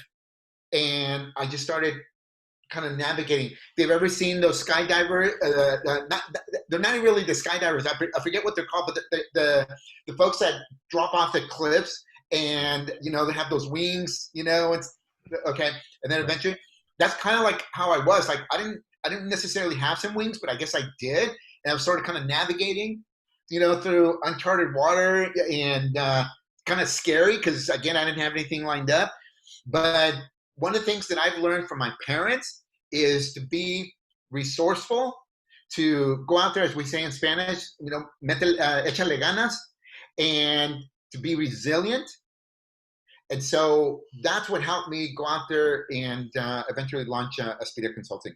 and I just started kind of navigating. If you've ever seen those skydivers, they're not really the skydivers. I forget what they're called, but the folks that drop off the cliffs and, they have those wings, it's okay. And then eventually, that's kind of like how I was. Like, I didn't necessarily have some wings, but I guess I did. And I was sort of kind of navigating, through uncharted water and kind of scary because, again, I didn't have anything lined up. But one of the things that I've learned from my parents is to be resourceful, to go out there, as we say in Spanish, échale ganas, and to be resilient. And so that's what helped me go out there and eventually launch Aspira Consulting.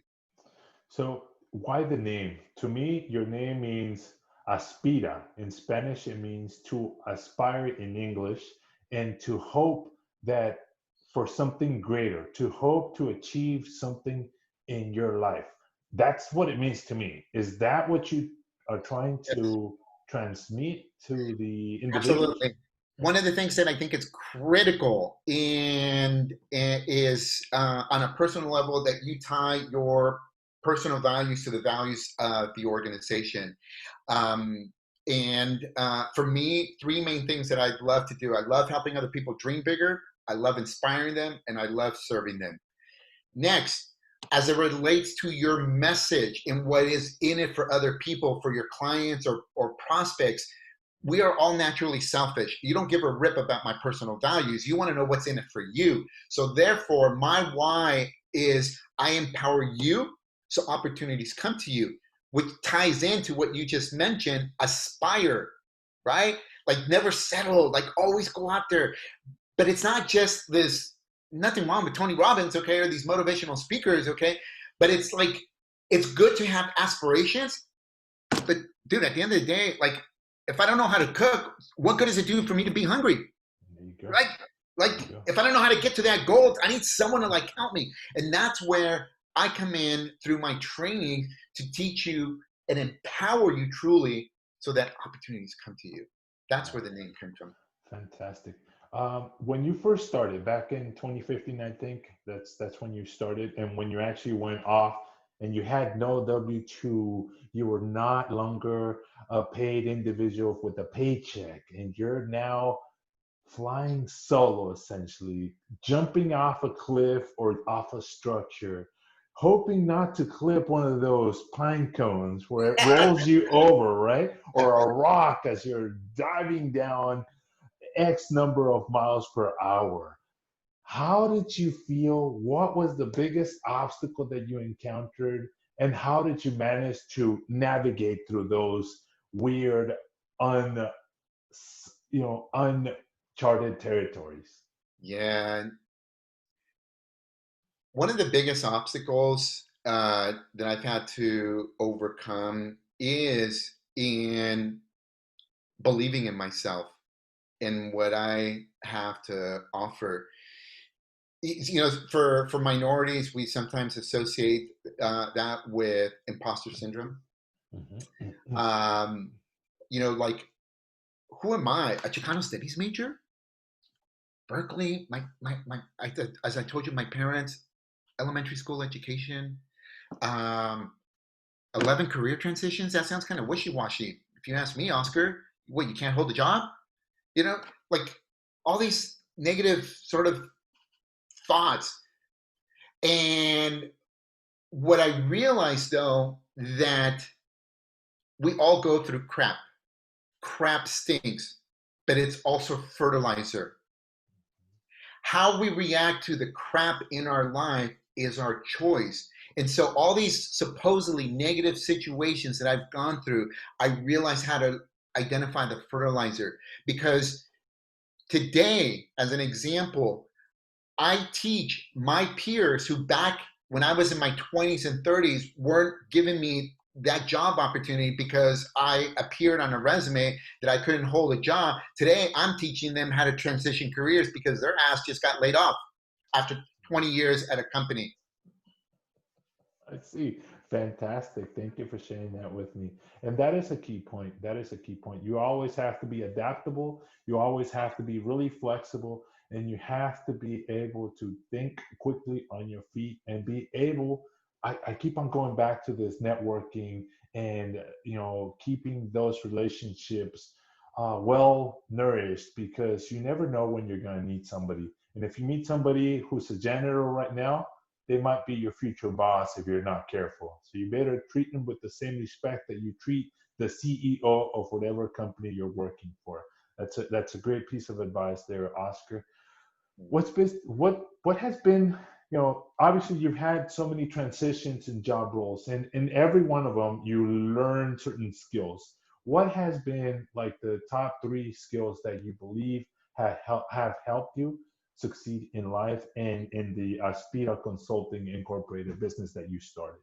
So why the name? To me, your name means aspira. In Spanish, it means to aspire in English, and to hope that for something greater, to hope to achieve something in your life. That's what it means to me. Is that what you are trying to transmit to the individual? Absolutely. One of the things that I think is critical is on a personal level that you tie your personal values to the values of the organization. And for me, 3 main things that I love to do. I love helping other people dream bigger. I love inspiring them, and I love serving them. Next, as it relates to your message and what is in it for other people, for your clients or prospects, we are all naturally selfish. You don't give a rip about my personal values. You want to know what's in it for you. So therefore, my why is I empower you so opportunities come to you, which ties into what you just mentioned, aspire, right? Like, never settle, like, always go out there. But it's not just this, nothing wrong with Tony Robbins, okay, or these motivational speakers, okay? But it's like, it's good to have aspirations. But dude, at the end of the day, like, if I don't know how to cook, what good does it do for me to be hungry? Right? Like, There you go. if I don't know how to get to that goal, I need someone to like help me. And that's where I come in through my training to teach you and empower you truly so that opportunities come to you. That's where the name came from. Fantastic. When you first started back in 2015, I think that's when you started, and when you actually went off and you had no W-2, you were not longer a paid individual with a paycheck, and you're now flying solo essentially, jumping off a cliff or off a structure, hoping not to clip one of those pine cones where it rolls you over, right? Or a rock as you're diving down X number of miles per hour. How did you feel? What was the biggest obstacle that you encountered? And how did you manage to navigate through those weird, un, uncharted territories? Yeah. One of the biggest obstacles that I've had to overcome is in believing in myself and what I have to offer. You know, for minorities, we sometimes associate that with imposter syndrome. Mhm. Um, you know, like, who am I? A Chicano Studies major? Berkeley? As I told you, my parents, elementary school education, um, 11 career transitions. That sounds kind of wishy-washy. If you ask me, Oscar, what, you can't hold a job? You know, like all these negative sort of thoughts. And what I realized though, that we all go through crap. Crap stinks, but it's also fertilizer. How we react to the crap in our life is our choice. And so all these supposedly negative situations that I've gone through, I realized how to identify the fertilizer. Because today, as an example, I teach my peers who back when I was in my 20s and 30s weren't giving me that job opportunity because I appeared on a resume that I couldn't hold a job. Today, I'm teaching them how to transition careers because their ass just got laid off after 20 years at a company. I see. Fantastic. Thank you for sharing that with me. And that is a key point. That is a key point. You always have to be adaptable. You always have to be really flexible. And you have to be able to think quickly on your feet and be able. I keep on going back to this networking and, keeping those relationships well nourished, because you never know when you're going to need somebody. And if you meet somebody who's a janitor right now, they might be your future boss if you're not careful. So you better treat them with the same respect that you treat the CEO of whatever company you're working for. That's a great piece of advice there, Oscar. What has been, obviously you've had so many transitions in job roles, and in every one of them you learn certain skills. What has been like the top three skills that you believe have helped you succeed in life and in the Aspira Consulting Incorporated business that you started?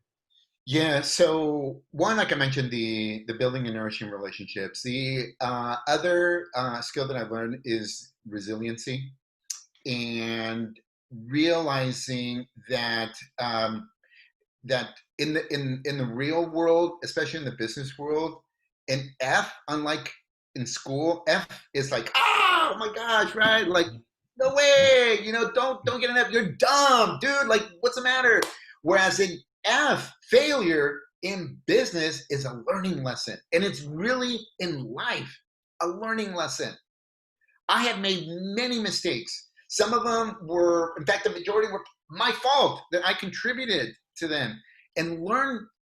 Yeah, so one, like I mentioned, the building and nourishing relationships. The other skill that I've learned is resiliency, and realizing that that in the real world, especially in the business world, an F, unlike in school, F is like, oh my gosh, right? Like, no way, don't get an F. You're dumb, dude. Like, what's the matter? Whereas in F, failure in business is a learning lesson, and it's really in life a learning lesson. I have made many mistakes. Some of them were, in fact, the majority were my fault that I contributed to them, and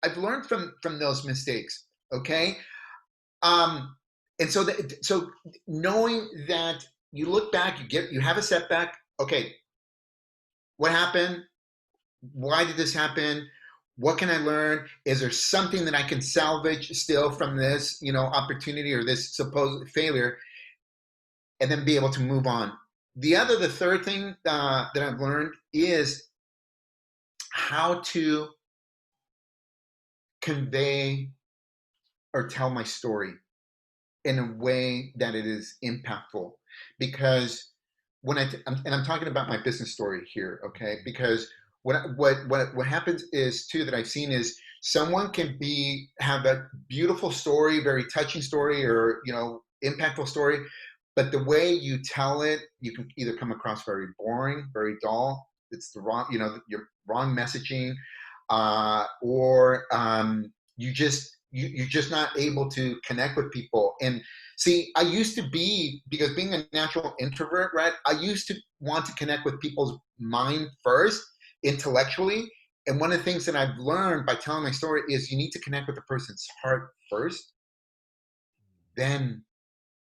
I've learned from those mistakes. Okay, um, and so knowing that you look back, you have a setback. Okay, what happened? Why did this happen? What can I learn? Is there something that I can salvage still from this, opportunity or this supposed failure? And then be able to move on. The third thing that I've learned is how to convey or tell my story in a way that it is impactful. Because and I'm talking about my business story here, okay? Because what happens is too that I've seen is someone can have a beautiful story, very touching story, or impactful story, but the way you tell it, you can either come across very boring, very dull. It's the wrong, your wrong messaging, or you're just not able to connect with people. And see, I used to be, because being a natural introvert, right? I used to want to connect with people's mind first, intellectually. And one of the things that I've learned by telling my story is you need to connect with the person's heart first, then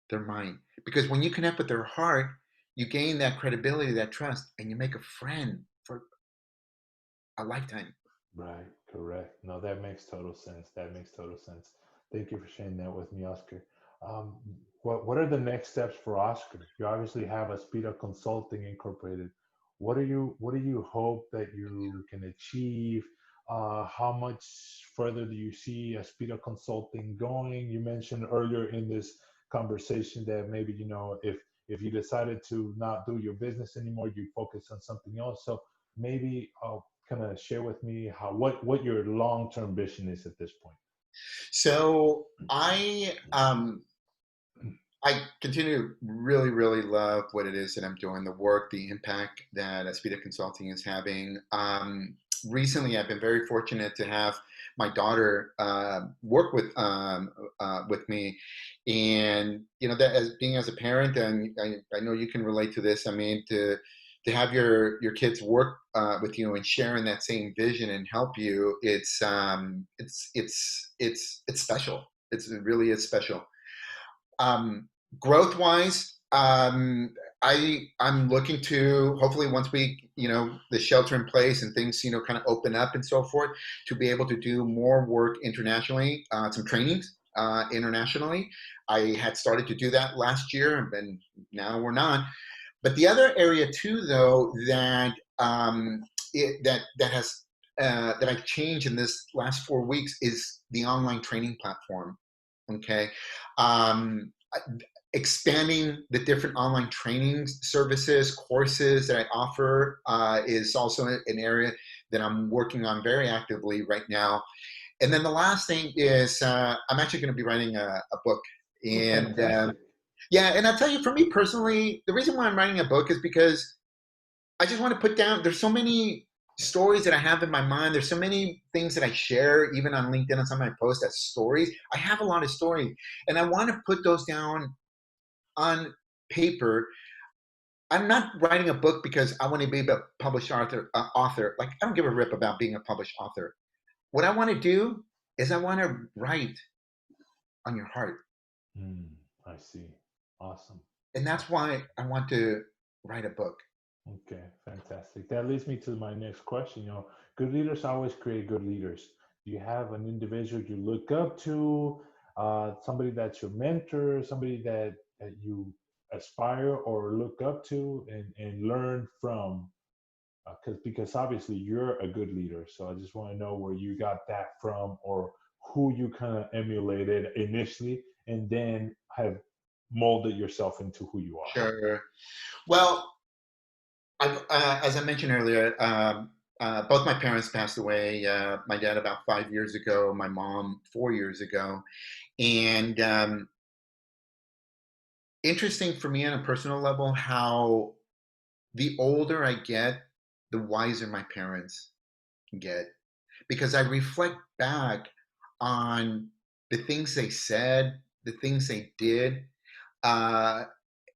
their mind. Because when you connect with their heart, you gain that credibility, that trust, and you make a friend for a lifetime. Right, correct. No, that makes total sense. That makes total sense. Thank you for sharing that with me, Oscar. Um, what are the next steps for Oscar? You obviously have Aspira Consulting Incorporated. What do you hope that you can achieve? How much further do you see Aspira Consulting going? You mentioned earlier in this conversation that maybe, if you decided to not do your business anymore, you focus on something else. So maybe kind of share with me what your long-term vision is at this point. So I continue to really, really love what it is that I'm doing, the work, the impact that Aspira Consulting is having. Recently, I've been very fortunate to have my daughter work with me, and that as being as a parent, and I know you can relate to this. I mean, to have your kids work with you and sharing that same vision and help you, it's special. It really is special. Growth wise, I'm looking to, hopefully once we the shelter in place and things kind of open up and so forth, to be able to do more work internationally, some trainings internationally. I had started to do that last year, and then now we're not. But the other area too, though, that I've changed in this last 4 weeks is the online training platform. Okay, expanding the different online training services, courses that I offer is also an area that I'm working on very actively right now. And then the last thing is I'm actually going to be writing a book. And yeah, and I'll tell you, for me personally, the reason why I'm writing a book is because I just want to put down, there's so many stories that I have in my mind. There's so many things that I share, even on LinkedIn and some of my posts as stories. I have a lot of stories, and I want to put those down on paper. I'm not writing a book because I want to be a published author. Like, I don't give a rip about being a published author. What I want to do is I want to write on your heart. I see. Awesome. And that's why I want to write a book. Okay, fantastic. That leads me to my next question. Good leaders always create good leaders. Do you have an individual you look up to, somebody that's your mentor, somebody that you aspire or look up to and learn from? Because obviously you're a good leader. So I just want to know where you got that from, or who you kind of emulated initially and then have molded yourself into who you are. Sure. Well, as I mentioned earlier, both my parents passed away. My dad about 5 years ago, my mom 4 years ago. And interesting for me on a personal level, how the older I get, the wiser my parents get. Because I reflect back on the things they said, the things they did.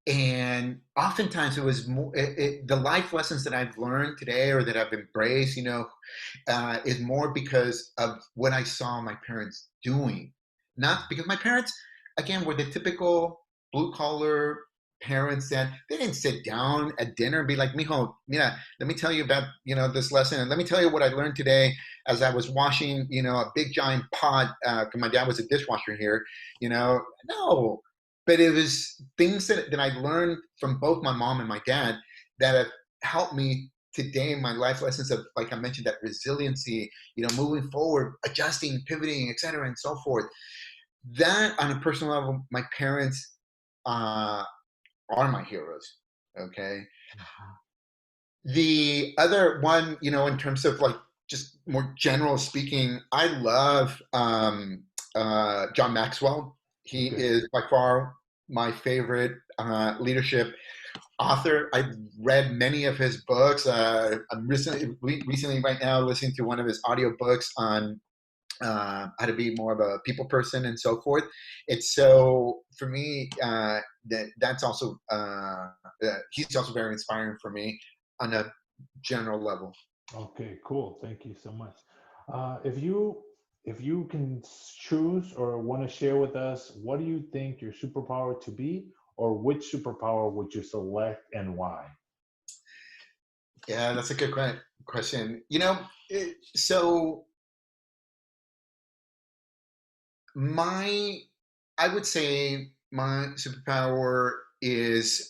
And oftentimes it was more, the life lessons that I've learned today or that I've embraced, is more because of what I saw my parents doing. Not because my parents, again, were the typical blue collar parents that they didn't sit down at dinner and be like, mijo, mira, let me tell you about, this lesson. And let me tell you what I learned today as I was washing, a big giant pot, because my dad was a dishwasher here, no. But it was things that I learned from both my mom and my dad that have helped me today in my life lessons of, like I mentioned, that resiliency, moving forward, adjusting, pivoting, et cetera, and so forth. That, on a personal level, my parents are my heroes. Okay. Mhm. The other one, in terms of like just more general speaking, I love John Maxwell. He Okay. is by far my favorite leadership author. I've read many of his books. I'm recently right now listening to one of his audiobooks on how to be more of a people person and so forth. It's so for me that's also he's also very inspiring for me on a general level. Okay, cool. Thank you so much. If you can choose or want to share with us, what do you think your superpower to be, or which superpower would you select and why? Yeah, that's a good question. So my I would say my superpower is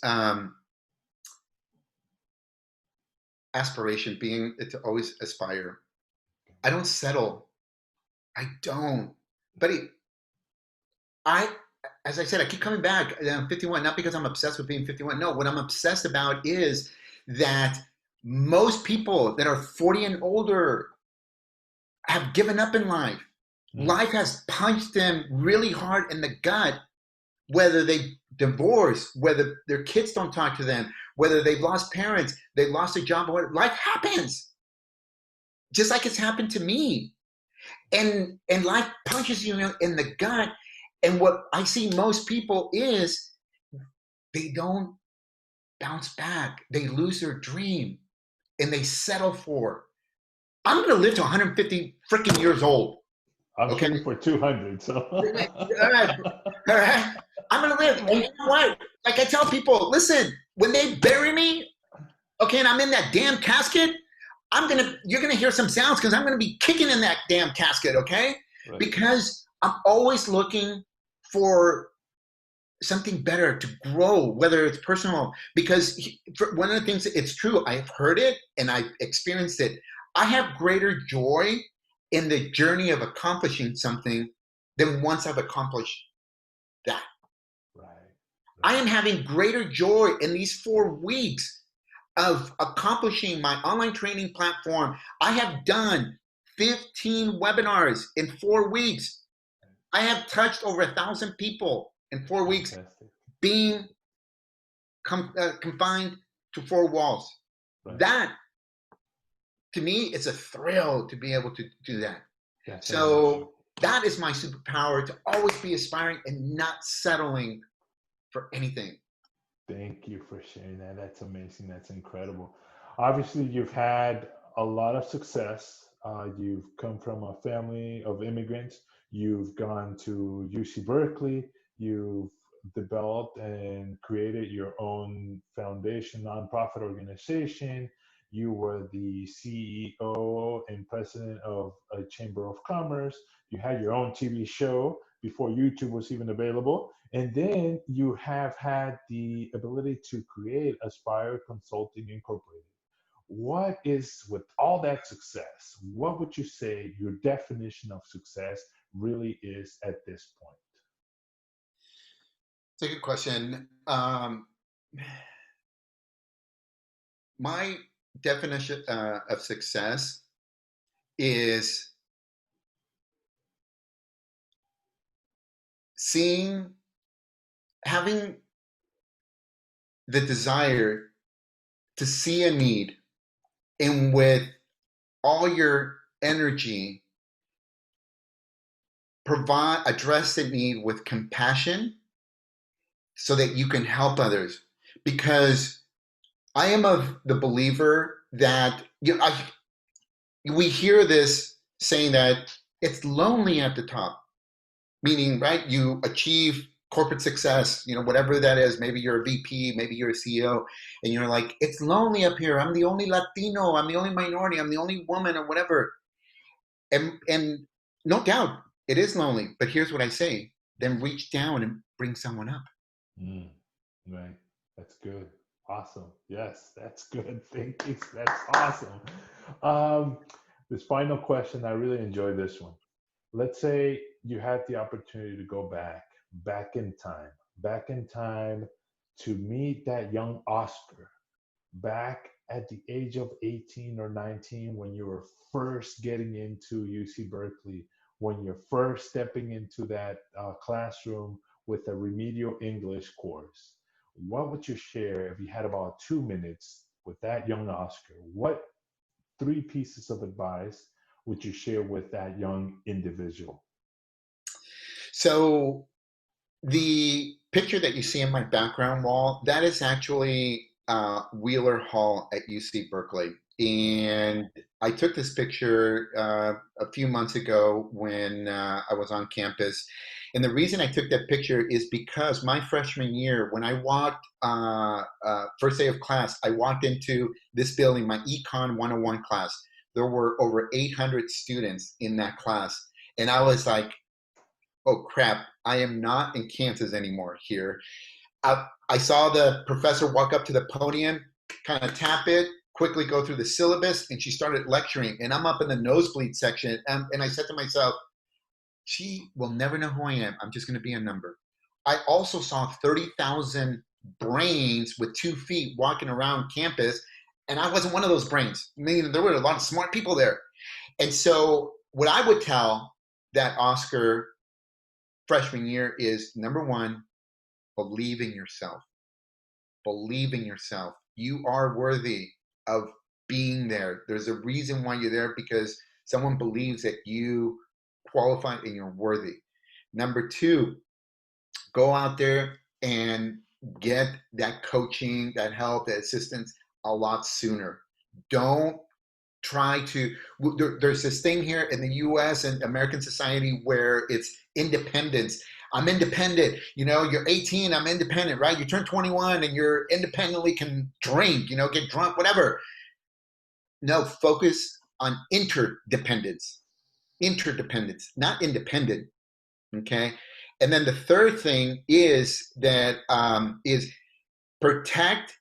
aspiration, being to always aspire. I don't settle. I don't. But I, as I said, I keep coming back. I'm 51, not because I'm obsessed with being 51. No, what I'm obsessed about is that most people that are 40 and older have given up in life. Mm. Life has punched them really hard in the gut, whether they divorce, whether their kids don't talk to them, whether they've lost parents, they've lost a job, or whatever. Life happens, just like it's happened to me. And life punches you in the gut. And what I see most people is they don't bounce back. They lose their dream and they settle for. I'm going to live to 150 freaking years old. I'm Okay. shooting for 200, so. All right. All right. I'm going to live. And you know what? Like I tell people, listen, when they bury me, okay, and I'm in that damn casket, you're going to hear some sounds because I'm going to be kicking in that damn casket. Okay. Right. Because I'm always looking for something better to grow, whether it's personal. Because one of the things, it's true, I've heard it and I've experienced it. I have greater joy in the journey of accomplishing something than once I've accomplished that. Right. I Right. am having greater joy in these 4 weeks of accomplishing my online training platform. I have done 15 webinars in 4 weeks. I have touched over 1,000 people in 4 weeks, Fantastic. being confined to 4 walls. Right. That, to me, is a thrill to be able to do that. That's amazing. So that is my superpower, to always be aspiring and not settling for anything. Thank you for sharing that. That's amazing. That's incredible. Obviously, you've had a lot of success. You've come from a family of immigrants. You've gone to UC Berkeley. You've developed and created your own foundation, nonprofit organization. You were the CEO and president of a chamber of commerce. You had your own TV show before YouTube was even available. And then you have had the ability to create Aspire Consulting Incorporated. What is, with all that success, what would you say your definition of success really is at this point? It's a good question. My definition of success is having the desire to see a need, and with all your energy, address the need with compassion so that you can help others. Because I am of the believer that we hear this saying that it's lonely at the top, meaning, right, you achieve corporate success, whatever that is. Maybe you're a VP, maybe you're a CEO, and you're like, it's lonely up here. I'm the only Latino, I'm the only minority, I'm the only woman, or whatever. And no doubt it is lonely. But here's what I say: then reach down and bring someone up. Mm, right. That's good. Awesome. Yes, that's good. Thank you. That's awesome. Um, this final question, I really enjoyed this one. Let's say you had the opportunity to go back in time to meet that young Oscar back at the age of 18 or 19 when you were first getting into UC Berkeley, when you're first stepping into that classroom with a remedial English course? What would you share if you had about 2 minutes with that young Oscar? What 3 pieces of advice would you share with that young individual? So the picture that you see in my background wall, that is actually Wheeler Hall at UC Berkeley. And I took this picture a few months ago when I was on campus. And the reason I took that picture is because my freshman year, when I walked, first day of class, I walked into this building, my Econ 101 class. There were over 800 students in that class. And I was like, oh crap, I am not in Kansas anymore here. I saw the professor walk up to the podium, kind of tap it, quickly go through the syllabus, and she started lecturing. And I'm up in the nosebleed section. And I said to myself, she will never know who I am. I'm just going to be a number. I also saw 30,000 brains with 2 feet walking around campus. And I wasn't one of those brains. Meaning there were a lot of smart people there. And so what I would tell that Oscar freshman year is, number one, believe in yourself. Believe in yourself. You are worthy of being there. There's a reason why you're there, because someone believes that you qualify and you're worthy. Number two, go out there and get that coaching, that help, that assistance a lot sooner. Don't try to, there's this thing here in the US and American society where it's independence. I'm independent. You're 18, I'm independent, right? You turn 21 and you're independently can drink, get drunk, whatever. No, focus on interdependence, not independent. Okay. And then the third thing is that is protect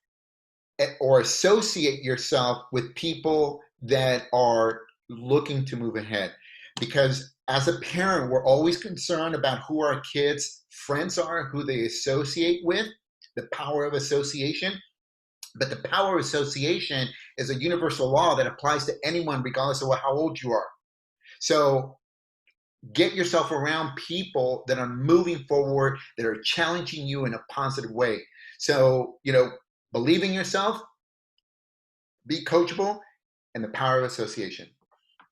or associate yourself with people that are looking to move ahead. Because as a parent, we're always concerned about who our kids' friends are, who they associate with, the power of association. But the power of association is a universal law that applies to anyone, regardless of how old you are. So get yourself around people that are moving forward, that are challenging you in a positive way. So, believe in yourself, be coachable, and the power of association.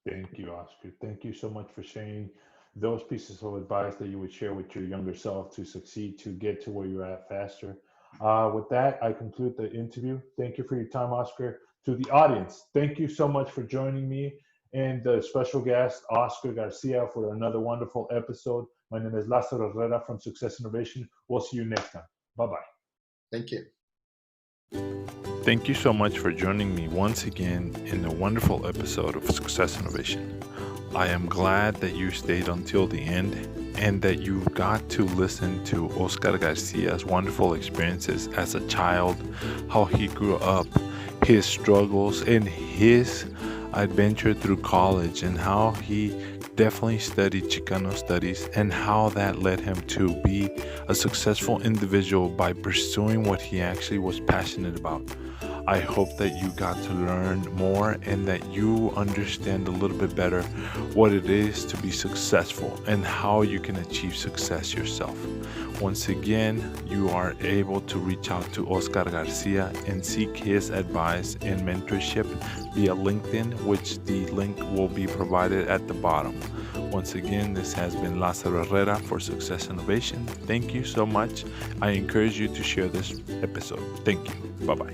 Thank you, Oscar. Thank you so much for sharing those pieces of advice that you would share with your younger self to succeed, to get to where you're at faster. With that, I conclude the interview. Thank you for your time, Oscar. To the audience, thank you so much for joining me and the special guest, Oscar Garcia, for another wonderful episode. My name is Lázaro Herrera from Success Innovation. We'll see you next time. Bye-bye. Thank you. Thank you so much for joining me once again in a wonderful episode of Success Innovation. I am glad that you stayed until the end and that you got to listen to Oscar Garcia's wonderful experiences as a child, how he grew up, his struggles, and his adventure through college, and how he definitely studied Chicano Studies and how that led him to be a successful individual by pursuing what he actually was passionate about. I hope that you got to learn more and that you understand a little bit better what it is to be successful and how you can achieve success yourself. Once again, you are able to reach out to Oscar Garcia and seek his advice and mentorship via LinkedIn, which the link will be provided at the bottom. Once again, this has been Lázaro Herrera for Success Innovation. Thank you so much. I encourage you to share this episode. Thank you. Bye-bye.